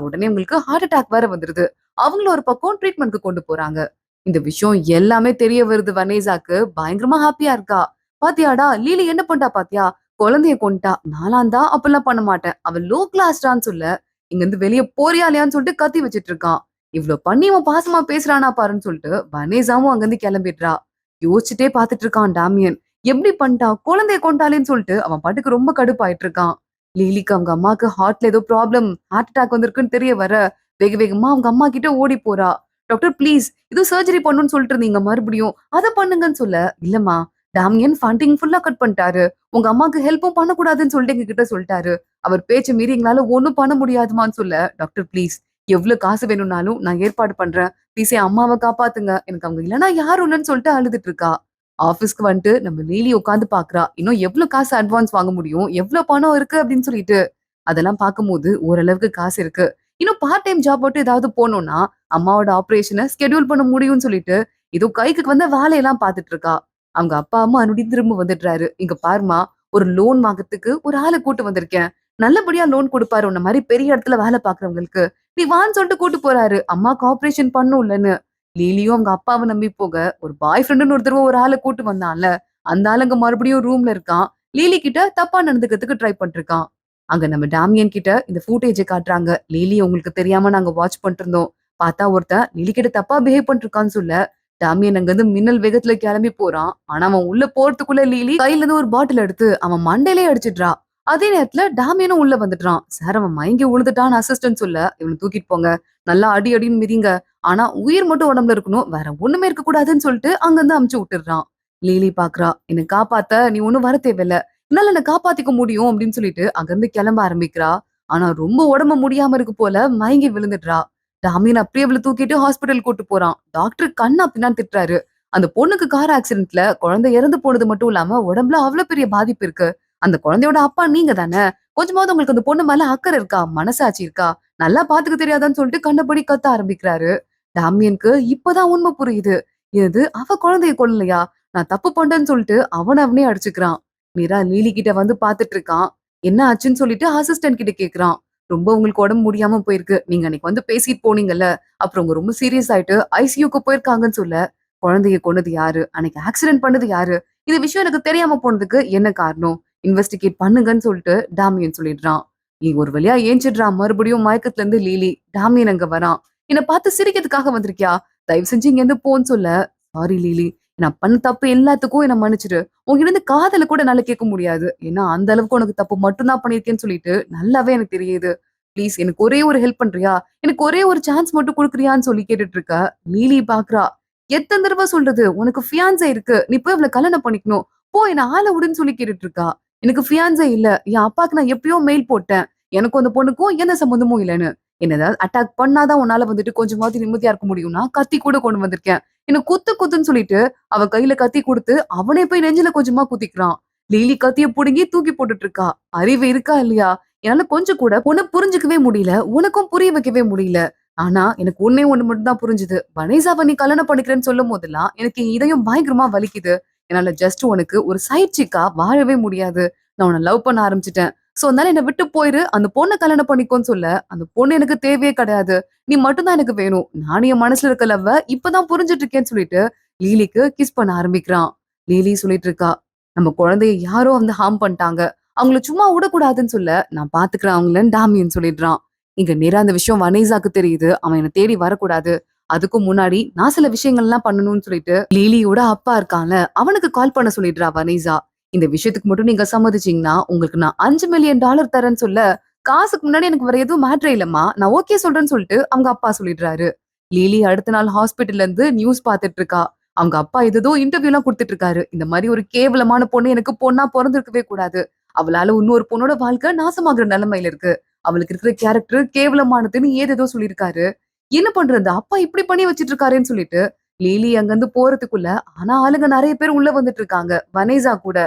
உடனே உங்களுக்கு ஹார்ட் அட்டாக் வேற வந்துருது. அவங்கள ஒரு பக்கம் ட்ரீட்மெண்ட்க்கு கொண்டு போறாங்க. இந்த விஷயம் எல்லாமே தெரிய வருது வனேசாக்கு. பயங்கரமா ஹாப்பியா இருக்கா. பாத்தியாடா லீலி என்ன பண்ணிட்டா பாத்தியா? குழந்தைய கொன்னுட்டா. நான்லாம் தான் அப்பெல்லாம் பண்ண மாட்டேன். அவ லோ கிளாஸ்டான்னு சொல்ல, இங்க இருந்து வெளிய போறியா இல்லையான்னு சொல்லிட்டு கத்தி வச்சிட்டு இருக்கான். இவ்ளோ பண்ணி இவன் பாசமா பேசுறானா பாருன்னு சொல்லிட்டு வனேசாவும் அங்கிருந்து கிளம்பிடுறா. யோசிச்சுட்டே பாத்துட்டு இருக்கான் டாமியன். எப்படி பண்ணிட்டா? குழந்தைய கொன்ட்டாளேன்னு சொல்லிட்டு அவன் பாட்டுக்கு ரொம்ப கடுப்பாயிட்டு இருக்கான். லிலிக்கு அவங்க அம்மாக்கு ஹார்ட்ல ஏதோ ப்ராப்ளம், ஹார்ட் அட்டாக் வந்திருக்குன்னு தெரிய வர, வேக வேகமா அவங்க அம்மா கிட்ட ஓடி போறா. டாக்டர் ப்ளீஸ் ஏதோ சர்ஜரி பண்ணணும்னு சொல்லிட்டு இருந்தீங்க மறுபடியும். அத பண்ணுங்கன்னு சொல்ல, இல்லம்மா டாமியன் ஃபண்டிங் ஃபுல்லா கட் பண்ணிட்டாரு. உங்க அம்மாக்கு ஹெல்ப்பும் பண்ணக்கூடாதுன்னு சொல்லிட்டு எங்ககிட்ட சொல்லிட்டாரு. அவர் பேச்ச மீறி எங்களால ஒண்ணும் பண்ண முடியாதுமான்னு சொல்ல, டாக்டர் ப்ளீஸ் எவ்வளவு காசு வேணும்னாலும் நான் ஏற்பாடு பண்றேன். ப்ளீஸ் என் அம்மாவ காப்பாத்துங்க. எனக்கு அவங்க இல்லன்னா யாரும் இல்லன்னு சொல்லிட்டு அழுதுட்டு இருக்கா. ஆபீஸ்க்கு வந்துட்டு நம்ம லிலி உட்காந்து பாக்குறா. இன்னும் எவ்வளவு காசு அட்வான்ஸ் வாங்க முடியும்? எவ்வளவு பணம் இருக்கு அப்படின்னு சொல்லிட்டு. அதெல்லாம் பார்க்கும்போது ஓரளவுக்கு காசு இருக்கு. இன்னும் பார்ட் டைம் ஜாப் மட்டும் ஏதாவது போனோம்னா, அம்மாவோட ஆபரேஷன ஸ்கெட்யூல் பண்ண முடியும்னு சொல்லிட்டு, ஏதோ கைக்கு வந்த வேலையெல்லாம் பார்த்துட்டு இருக்கா. அவங்க அப்பா அம்மா மறுபடியும் திரும்ப வந்துடுறாரு. இங்க பாரும்மா, ஒரு லோன் வாங்கறதுக்கு ஒரு ஆள கூட்டு வந்திருக்கேன். நல்லபடியா லோன் குடுப்பாரு. உன்ன மாரி பெரிய இடத்துல வேலை பார்க்கிறவங்களுக்கு. நீ வான்னு சொல்லிட்டு கூட்டு போறாரு. அம்மாக்கு ஆபரேஷன் பண்ணும்லன்னு. லீலியும் அவங்க அப்பாவை நம்பி போக, ஒரு பாய் ஃப்ரெண்டுன்னு ஒருத்தர் ஒரு ஆள கூட்டு வந்தான்ல, அந்த ஆளு அங்க மறுபடியும் ரூம்ல இருக்கான். லீலி கிட்ட தப்பா நடந்துக்கிறதுக்கு ட்ரை பண்ணிட்டு இருக்கான். அங்க நம்ம டாமியன் கிட்ட இந்த ஃபூட்டேஜ காட்டுறாங்க. லிலி உங்களுக்கு தெரியாம நாங்க வாட்ச் பண்ணிட்டு இருந்தோம். பார்த்தா ஒருத்தன் லிலி கிட்ட தப்பா பிஹேவ் பண்ணிட்டு இருக்கான்னு சொல்ல, டாமியன் அங்க இருந்து மின்னல் வேகத்துல கிளம்பி போறான். ஆனா அவன் உள்ள போறதுக்குள்ள லிலி கையில இருந்து ஒரு பாட்டில் எடுத்து அவன் மண்டையிலே அடிச்சிடுறா. அதே நேரத்துல டாமியனும் உள்ள வந்துடுறான். சார் அவன் மயங்கி விழுந்துட்டான்னு அசிஸ்டன்ட் சொல்ல, இவனை தூக்கிட்டு போங்க. நல்லா அடி அடின்னு மிதிங்க. ஆனா உயிர் மட்டும் உடம்புல இருக்கணும். வேற ஒண்ணுமே இருக்க கூடாதுன்னு சொல்லிட்டு அங்க இருந்து அமுச்சு விட்டுடுறான். லிலி பாக்குறா. என்னை காப்பாத்த நீ ஒண்ணும் வர தேவையில்ல. என்னால என்ன காப்பாத்திக்க முடியும் அப்படின்னு சொல்லிட்டு அங்கிருந்து கிளம்ப ஆரம்பிக்கிறா. ஆனா ரொம்ப உடம்பு முடியாம இருக்கு போல மயங்கி விழுந்துடுறா. டாமின் அப்படியே அவளை தூக்கிட்டு ஹாஸ்பிட்டல் கூட்டு போறான். டாக்டர் கண்ணா பின்னான்னு திட்டுறாரு. அந்த பொண்ணுக்கு கார் ஆக்சிடென்ட்ல குழந்தை இறந்து போனது மட்டும் இல்லாம உடம்புல அவ்வளவு பெரிய பாதிப்பு இருக்கு. அந்த குழந்தையோட அப்பா நீங்க தானே? கொஞ்சமாவது உங்களுக்கு அந்த பொண்ணு மேல அக்கறை இருக்கா? மனசாட்சி இருக்கா? நல்லா பாத்துக்க தெரியாதான்னு சொல்லிட்டு கண்டபடி கத்த ஆரம்பிக்கிறாரு. டாமியனுக்கு இப்பதான் உண்மை புரியுது. இது அவ குழந்தைய கொல்லலையா? நான் தப்பு பண்றேன்னு சொல்லிட்டு அவனே அடிச்சுக்கிறான். மீரா லீலி கிட்ட வந்து பாத்துட்டு இருக்கான். என்ன ஆச்சுன்னு சொல்லிட்டு அசிஸ்டன்ட் கிட்ட கேக்குறான். ரொம்ப உங்களுக்கு உடம்பு முடியாம போயிருக்கு. நீங்க அன்னைக்கு வந்து பேசிட்டு போனீங்கல்ல. அப்புறம் உங்க ரொம்ப சீரியஸ் ஆயிட்டு ஐசியூக்கு போயிருக்காங்கன்னு சொல்ல, குழந்தைய கொன்னது யாரு? அன்னைக்கு ஆக்சிடென்ட் பண்ணது யாரு? இந்த விஷயம் எனக்கு தெரியாம போனதுக்கு என்ன காரணம்? இன்வெஸ்டிகேட் பண்ணுங்கன்னு சொல்லிட்டு டாமியன் சொல்லிடுறான். நீ ஒரு வழியா ஏஞ்சிடுறான். மறுபடியும் மயக்கத்துல இருந்து லீலி. டாமியன் அங்க வரான். என்ன பார்த்து சிரிக்கிறதுக்காக வந்திருக்கியா? தயவு செஞ்சு இங்க இருந்து போன்னு சொல்ல, சாரி லீலி. நான் பண்ண தப்பு எல்லாத்துக்கும் என்ன மன்னிச்சிடு. உன்கிட்ட இருந்து காதல கூட என்னால கேட்க முடியாது. ஏன்னா அந்த அளவுக்கு உனக்கு தப்பு மட்டும் தான் பண்ணியிருக்கேன்னு சொல்லிட்டு நல்லாவே எனக்கு தெரியுது. ப்ளீஸ் எனக்கு ஒரே ஒரு ஹெல்ப் பண்றியா? எனக்கு ஒரே ஒரு சான்ஸ் மட்டும் குடுக்குறியான்னு சொல்லி கேட்டுட்டு இருக்க. லீலி பாக்குறா. எத்தன தடவை சொல்றது? உனக்கு ஃபியான்சே இருக்கு. நீ போய் அவள கல்யாணம் பண்ணிக்கணும். போ என்ன ஆள விடுன்னு சொல்லி கேட்டுட்டு இருக்கா. எனக்கு ஃபியான்சே இல்ல. என் அப்பாக்கு நான் எப்பயோ மெயில் போட்டேன். எனக்கும் அந்த பொண்ணுக்கும் எந்த சம்மந்தமும் இல்லன்னு. என்ன ஏதாவது அட்டாக் பண்ணாதான் உன்னால வந்துட்டு கொஞ்சமாவது நிம்மதியா இருக்க முடியும்னா கத்தி கூட கொண்டு வந்திருக்கேன். என்ன குத்து குத்துன்னு சொல்லிட்டு அவ கையில கத்தி குடுத்து அவனே போய் நெஞ்சில கொஞ்சமா குத்திக்கிறான். லீலி கத்திய புடுங்கி தூக்கி போட்டுட்டு இருக்கா. அறிவு இருக்கா இல்லையா? என்னால கொஞ்சம் கூட உன்ன புரிஞ்சுக்கவே முடியல. உனக்கும் புரிய வைக்கவே முடியல. ஆனா எனக்கு ஒண்ணே ஒண்ணு மட்டும் தான் புரிஞ்சுது. வனேசாவ நீ கல்யாணம் பண்ணிக்கிறேன்னு சொல்லும் போதெல்லாம் எனக்கு என் இதயம் பயங்கரமா வலிக்குது. என்னால ஜஸ்ட் உனக்கு ஒரு சைட் சிக்கா வாழவே முடியாது. நான் உன்ன லவ் பண்ண ஆரம்பிச்சுட்டேன். சோ அதனால என்ன விட்டு போயிரு. அந்த பொண்ண கல்யாணம் பண்ணிக்கோன்னு சொல்ல, அந்த பொண்ணு எனக்கு தேவையே கிடையாது. நீ மட்டும் தான் எனக்கு வேணும். நானும் என் மனசுல இருக்க லவ்வ இப்பதான் புரிஞ்சுட்டு இருக்கேன்னு சொல்லிட்டு லீலிக்கு கிஸ் பண்ண ஆரம்பிக்கிறான். லீலி சொல்லிட்டு இருக்கா. நம்ம குழந்தைய யாரோ வந்து ஹார்ம் பண்ணிட்டாங்க. அவங்கள சும்மா விடக்கூடாதுன்னு சொல்ல, நான் பாத்துக்கிறேன் அவங்களன்னு டாமியன் சொல்லிடுறான். இங்க நேரா அந்த விஷயம் வனேசாக்கு தெரியுது. அவன் என்ன தேடி வரக்கூடாது. அதுக்கும் முன்னாடி நான் சில விஷயங்கள்லாம் பண்ணணும்னு சொல்லிட்டு லீலியோட அப்பா இருக்கான்ல அவனுக்கு கால் பண்ண சொல்லிடுறா வனேசா. இந்த விஷயத்துக்கு மட்டும் நீங்க சம்மதிச்சீங்கன்னா உங்களுக்கு நான் $5 மில்லியன் தரேன்னு சொல்ல, காசுக்கு முன்னாடி எனக்கு வேற எதுவும் மேட்டரே இல்லம்மா. நான் ஓகே சொல்றேன்னு சொல்லிட்டு அவங்க அப்பா சொல்லிடுறாரு. லிலி அடுத்த நாள் ஹாஸ்பிட்டல்ல இருந்து நியூஸ் பார்த்துட்டு இருக்கா. அவங்க அப்பா ஏதேதோ இன்டர்வியூலாம் குடுத்துட்டு இருக்காரு. இந்த மாரி ஒரு கேவலமான பொண்ணு எனக்கு பொண்ணா பொறந்திருக்கவே கூடாது. அவளால இன்னொரு பொண்ணோட வாழ்க்கை நாசமாகுற நிலைமையில இருக்கு. அவளுக்கு இருக்கிற கேரக்டர் கேவலமானதுன்னு ஏதேதோ சொல்லியிருக்காரு. என்ன பண்றது? அப்பா இப்படி பண்ணி வச்சுட்டு இருக்காரேன்னு சொல்லிட்டு, லிலி அங்கிருந்து போறதுக்குள்ள ஆனா ஆளுங்க நெறைய பேர் உள்ள வந்துட்டு இருக்காங்க. வனேசா கூட.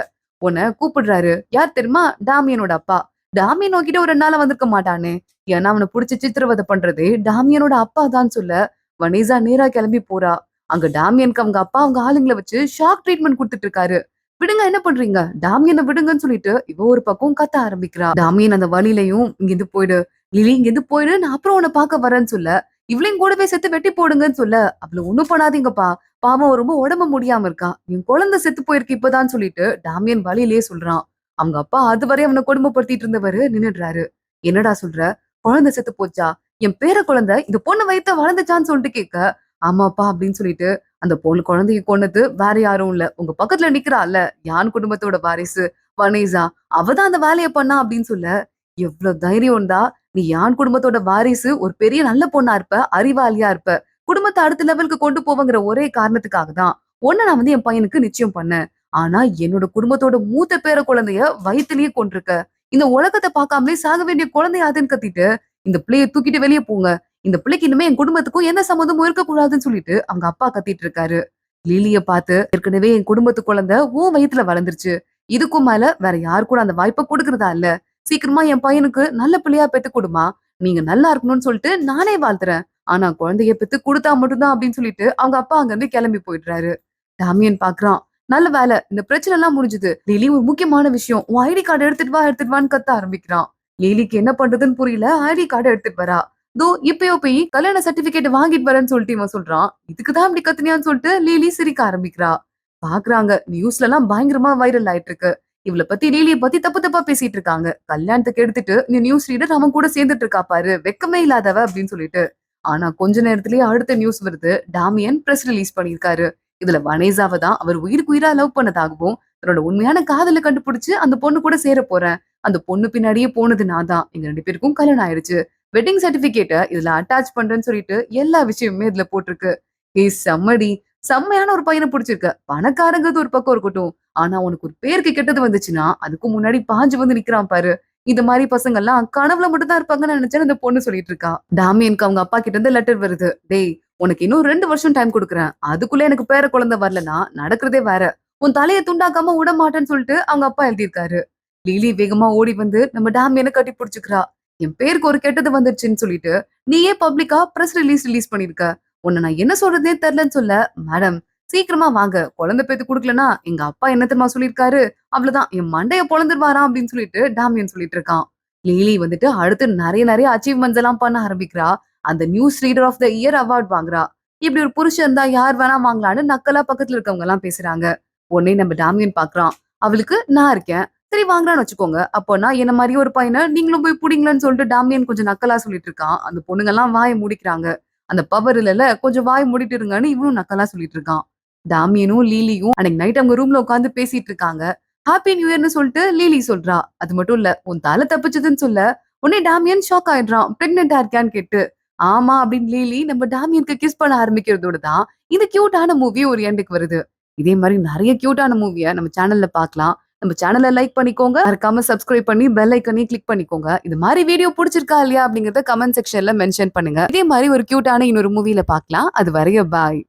உன்ன கூப்பிடுறாரு. யார் தெரியுமா? டாமியனோட அப்பா. டாமியன் உன்கிட்ட ஒரு 2 நாளா வந்திருக்க மாட்டானே. ஏன்னா அவன புடிச்சு சித்திரவதை பண்றதே டாமியனோட அப்பா தான் சொல்ல, வனேசா நேரா கிளம்பி போறா. அங்க டாமியனுக்கு அவங்க அப்பா அவங்க ஆளுங்கள வச்சு ஷாக் ட்ரீட்மெண்ட் குடுத்துட்டு இருக்காரு. விடுங்க என்ன பண்றீங்க? டாமியன விடுங்கன்னு சொல்லிட்டு இவ ஒரு பக்கம் கத்த ஆரம்பிக்கிறா. டாமியன் அந்த வழியிலயும் இங்கிருந்து போயிடு. லிலி இங்கிருந்து போயிடு. நான் அப்புறம் உன்ன பார்க்க வரேன்னு சொல்ல, இவளையும் கூடவே சேர்த்து வெட்டி போடுங்கன்னு சொல்ல, அவள ஒண்ணும் பண்ணாதீங்கப்பா. பாவம் ரொம்ப உடம்பு முடியாம இருக்கா. என் குழந்தை செத்து போயிருக்கு இப்பதான் சொல்லிட்டு டாமியன் வழியிலேயே சொல்றான். அவங்க அப்பா அதுவரை அவனை கொடுமைப்படுத்திட்டு இருந்தவரு நின்னுடுறாரு. என்னடா சொல்ற? குழந்தை செத்து போச்சா? என் பேர குழந்தை இந்த பொண்ணு வயித்துல வளர்ந்துச்சான்னு சொல்லிட்டு கேட்க, ஆமாப்பா அப்படின்னு சொல்லிட்டு அந்த பொண்ணு குழந்தைய கொன்னது வேற யாரும் இல்ல. உங்க பக்கத்துல நிக்கிறாள்ல யான் குடும்பத்தோட வாரிசு வனேசா. அவதான் அந்த வேலைய பண்ணா அப்படின்னு சொல்ல, எவ்வளவு தைரியம் இருந்தா நீ யான் குடும்பத்தோட வாரிசு ஒரு பெரிய நல்ல பொண்ணா இருப்ப, அறிவாளியா இருப்ப. குடும்பத்த அடுத்த லெவலுக்கு கொண்டு போவங்கிற ஒரே காரணத்துக்காக தான் உன்ன நான் என் பையனுக்கு நிச்சயம் பண்ணேன். ஆனா என்னோட குடும்பத்தோட மூத்த பேர குழந்தைய வயித்திலேயே கொன்றுக்க. இந்த உலகத்த பார்க்காமலே சாக வேண்டிய குழந்தை அதுன்னு கத்திட்டு, இந்த பிள்ளைய தூக்கிட்டு வெளிய போங்க. இந்த பிள்ளைக்கு இனிமே என் குடும்பத்துக்கும் எந்த சம்மந்தமும் இருக்கக்கூடாதுன்னு சொல்லிட்டு அவங்க அப்பா கத்திட்டு இருக்காரு. லிலிய பார்த்து ஏற்கனவே என் குடும்பத்து குழந்தை உன் வயித்துல வளர்ந்துருச்சு. இதுக்கும் மேல வேற யாரு கூட அந்த வாய்ப்பை கொடுக்கறதா இல்ல. சீக்கிரமா என் பையனுக்கு நல்ல பிள்ளையா பெத்து கொடுமா. நீங்க நல்லா இருக்கணும்னு சொல்லிட்டு நானே வாழ்த்துறேன். ஆனா குழந்தைய பெத்து கொடுத்தா மட்டும்தான் அப்படின்னு சொல்லிட்டு அவங்க அப்பா அங்க இருந்து கிளம்பி போயிடுறாரு. டாமியன் பாக்குறான். நல்ல வேலை. இந்த பிரச்சனை எல்லாம் முடிஞ்சுது. லிலி ஒரு முக்கியமான விஷயம். உன் ஐடி கார்டு எடுத்துட்டு வான்னு கத்த ஆரம்பிக்கிறான். லிலிக்கு என்ன பண்றதுன்னு புரியல. ஐடி கார்டு எடுத்துட்டு வரா. தோ இப்பயோ போய் கல்யாண சர்டிபிகேட் வாங்கிட்டு வரேன்னு சொல்லிட்டு இவன் சொல்றான். இதுக்குதான் இப்படி கத்துனியான்னு சொல்லிட்டு லிலி சிரிக்க ஆரம்பிக்கிறா. பாக்குறாங்க நியூஸ்ல எல்லாம் பயங்கரமா வைரல் ஆயிட்டு இருக்கு. இவள பத்தி லிலிய பத்தி தப்பு தப்பா பேசிட்டு இருக்காங்க. கல்யாணத்துக்கு எடுத்துட்டு இந்த நியூஸ் ரீடர் அவன் கூட சேர்ந்துட்டு இருக்கா பாரு. வெக்கமே இல்லாதவ அப்படின்னு சொல்லிட்டு. ஆனா கொஞ்ச நேரத்திலேயே அடுத்த நியூஸ் வருது. டாமியன் பிரஸ் ரிலீஸ் பண்ணிருக்காரு. இதுல வனேசாவை தான் அவர் உயிருக்கு உயிரா லவ் பண்ணதாகவும் தன்னோட உண்மையான காதலை கண்டுபிடிச்சு அந்த பொண்ணு கூட சேர போறேன். அந்த பொண்ணு பின்னாடியே போனது நான் தான். எங்க 2 பேருக்கும் கல்யாணம் ஆயிடுச்சு. வெட்டிங் சர்டிபிகேட்ட இதுல அட்டாச் பண்றேன்னு சொல்லிட்டு எல்லா விஷயமுமே இதுல போட்டிருக்கு. ஏய் செம்மடி. செம்மையான ஒரு பையனை பிடிச்சிருக்க. பணக்காரங்கிறது ஒரு பக்கம் இருக்கட்டும். ஆனா உனக்கு ஒரு பேருக்கு கெட்டது வந்துச்சுன்னா அதுக்கு முன்னாடி பாஞ்சு வந்து நிக்கிறான் பாரு. இந்த மாதிரி பசங்க எல்லாம் கனவுல மட்டும் தான் இருப்பாங்கன்னு நினைச்சேன்னு அந்த பொண்ணு சொல்லிட்டு இருக்கா. டாமியனுக்கு அவங்க அப்பா கிட்ட இருந்து லெட்டர் வருது. டேய் உனக்கு இன்னும் 2 வருஷம் டைம் கொடுக்குறேன். அதுக்குள்ள எனக்கு பேர குழந்தை வரலன்னா நடக்கிறதே வேற. உன் தலைய துண்டாக்காம விட மாட்டேன்னு சொல்லிட்டு அவங்க அப்பா எழுதியிருக்காரு. லிலி வேகமா ஓடி வந்து நம்ம டாமியனை கட்டி பிடிச்சுக்கிறா. என் பேருக்கு ஒரு கெட்டது வந்துருச்சுன்னு சொல்லிட்டு நீயே பப்ளிக்கா பிரஸ் ரிலீஸ் பண்ணிருக்க. உன்னை நான் என்ன சொல்றதே தெரியலன்னு சொல்ல, மேடம் சீக்கிரமா வாங்க. குழந்தை பேத்து குடுக்கலன்னா எங்க அப்பா என்ன தெரியுமா சொல்லியிருக்காரு? அவ்வளவுதான் என் மண்டைய பொளந்துருவாராம் அப்படின்னு சொல்லிட்டு டாமியன் சொல்லிட்டு இருக்கான். லிலி வந்துட்டு அடுத்து நிறைய அச்சீவ்மெண்ட்ஸ் எல்லாம் பண்ண ஆரம்பிக்கிறா. அந்த news reader of the year award வாங்குறா. இப்படி ஒரு புருஷன் இருந்தா யார் வேணா வாங்கலான்னு நக்கலா பக்கத்துல இருக்கவங்க எல்லாம் பேசுறாங்க. உடனே நம்ம டாமியன் பாக்குறான். அவளுக்கு நான் இருக்கேன். சரி வாங்குறான்னு வச்சுக்கோங்க. அப்போனா என்ன மாதிரி ஒரு பையனை நீங்களும் போய் புடிங்களன்னு சொல்லிட்டு டாமியன் கொஞ்சம் நக்கலா சொல்லிட்டு இருக்கான். அந்த பொண்ணுங்க எல்லாம் வாயை மூடிக்கிறாங்க. அந்த பவர் இல்லல கொஞ்சம் வாய் மூடிட்டு இருங்கன்னு இவனும் நக்கலா சொல்லிட்டு இருக்கான். டாமியனும் லீலியும் அன்னைக்கு நைட் அவங்க ரூம்ல உட்காந்து பேசிட்டு இருக்காங்க. ஹாப்பி நியூ இயர்னு சொல்லிட்டு லீலி சொல்றா. அது மட்டும் இல்ல உன் தலை தப்பிச்சதுன்னு சொல்ல உடனே டாமியன் ஷாக் ஆயிடுறான். பிரெக்னெண்டா இருக்கியான்னு கேட்டு ஆமா அப்படின்னு லீலி நம்ம டாமியனுக்கு கிஸ் பண்ண ஆரம்பிக்கிறதோட தான் இந்த கியூட்டான மூவி ஒரு எண்டுக்கு வருது. இதே மாதிரி நிறைய கியூட்டான மூவிய நம்ம சேனல்ல பார்க்கலாம். நம்ம சேனலை லைக் பண்ணிக்கோங்க. மறக்காம சப்ஸ்கிரைப் பண்ணி பெல் ஐக்கனையும் கிளிக் பண்ணிக்கோங்க. இது மாதிரி வீடியோ பிடிச்சிருக்கா இல்லையா அப்படிங்கறத கமெண்ட் செக்ஷன்ல மென்ஷன் பண்ணுங்க. இதே மாதிரி ஒரு கியூட்டான இன்னொரு மூவில பார்க்கலாம். அது வரைய பாய்.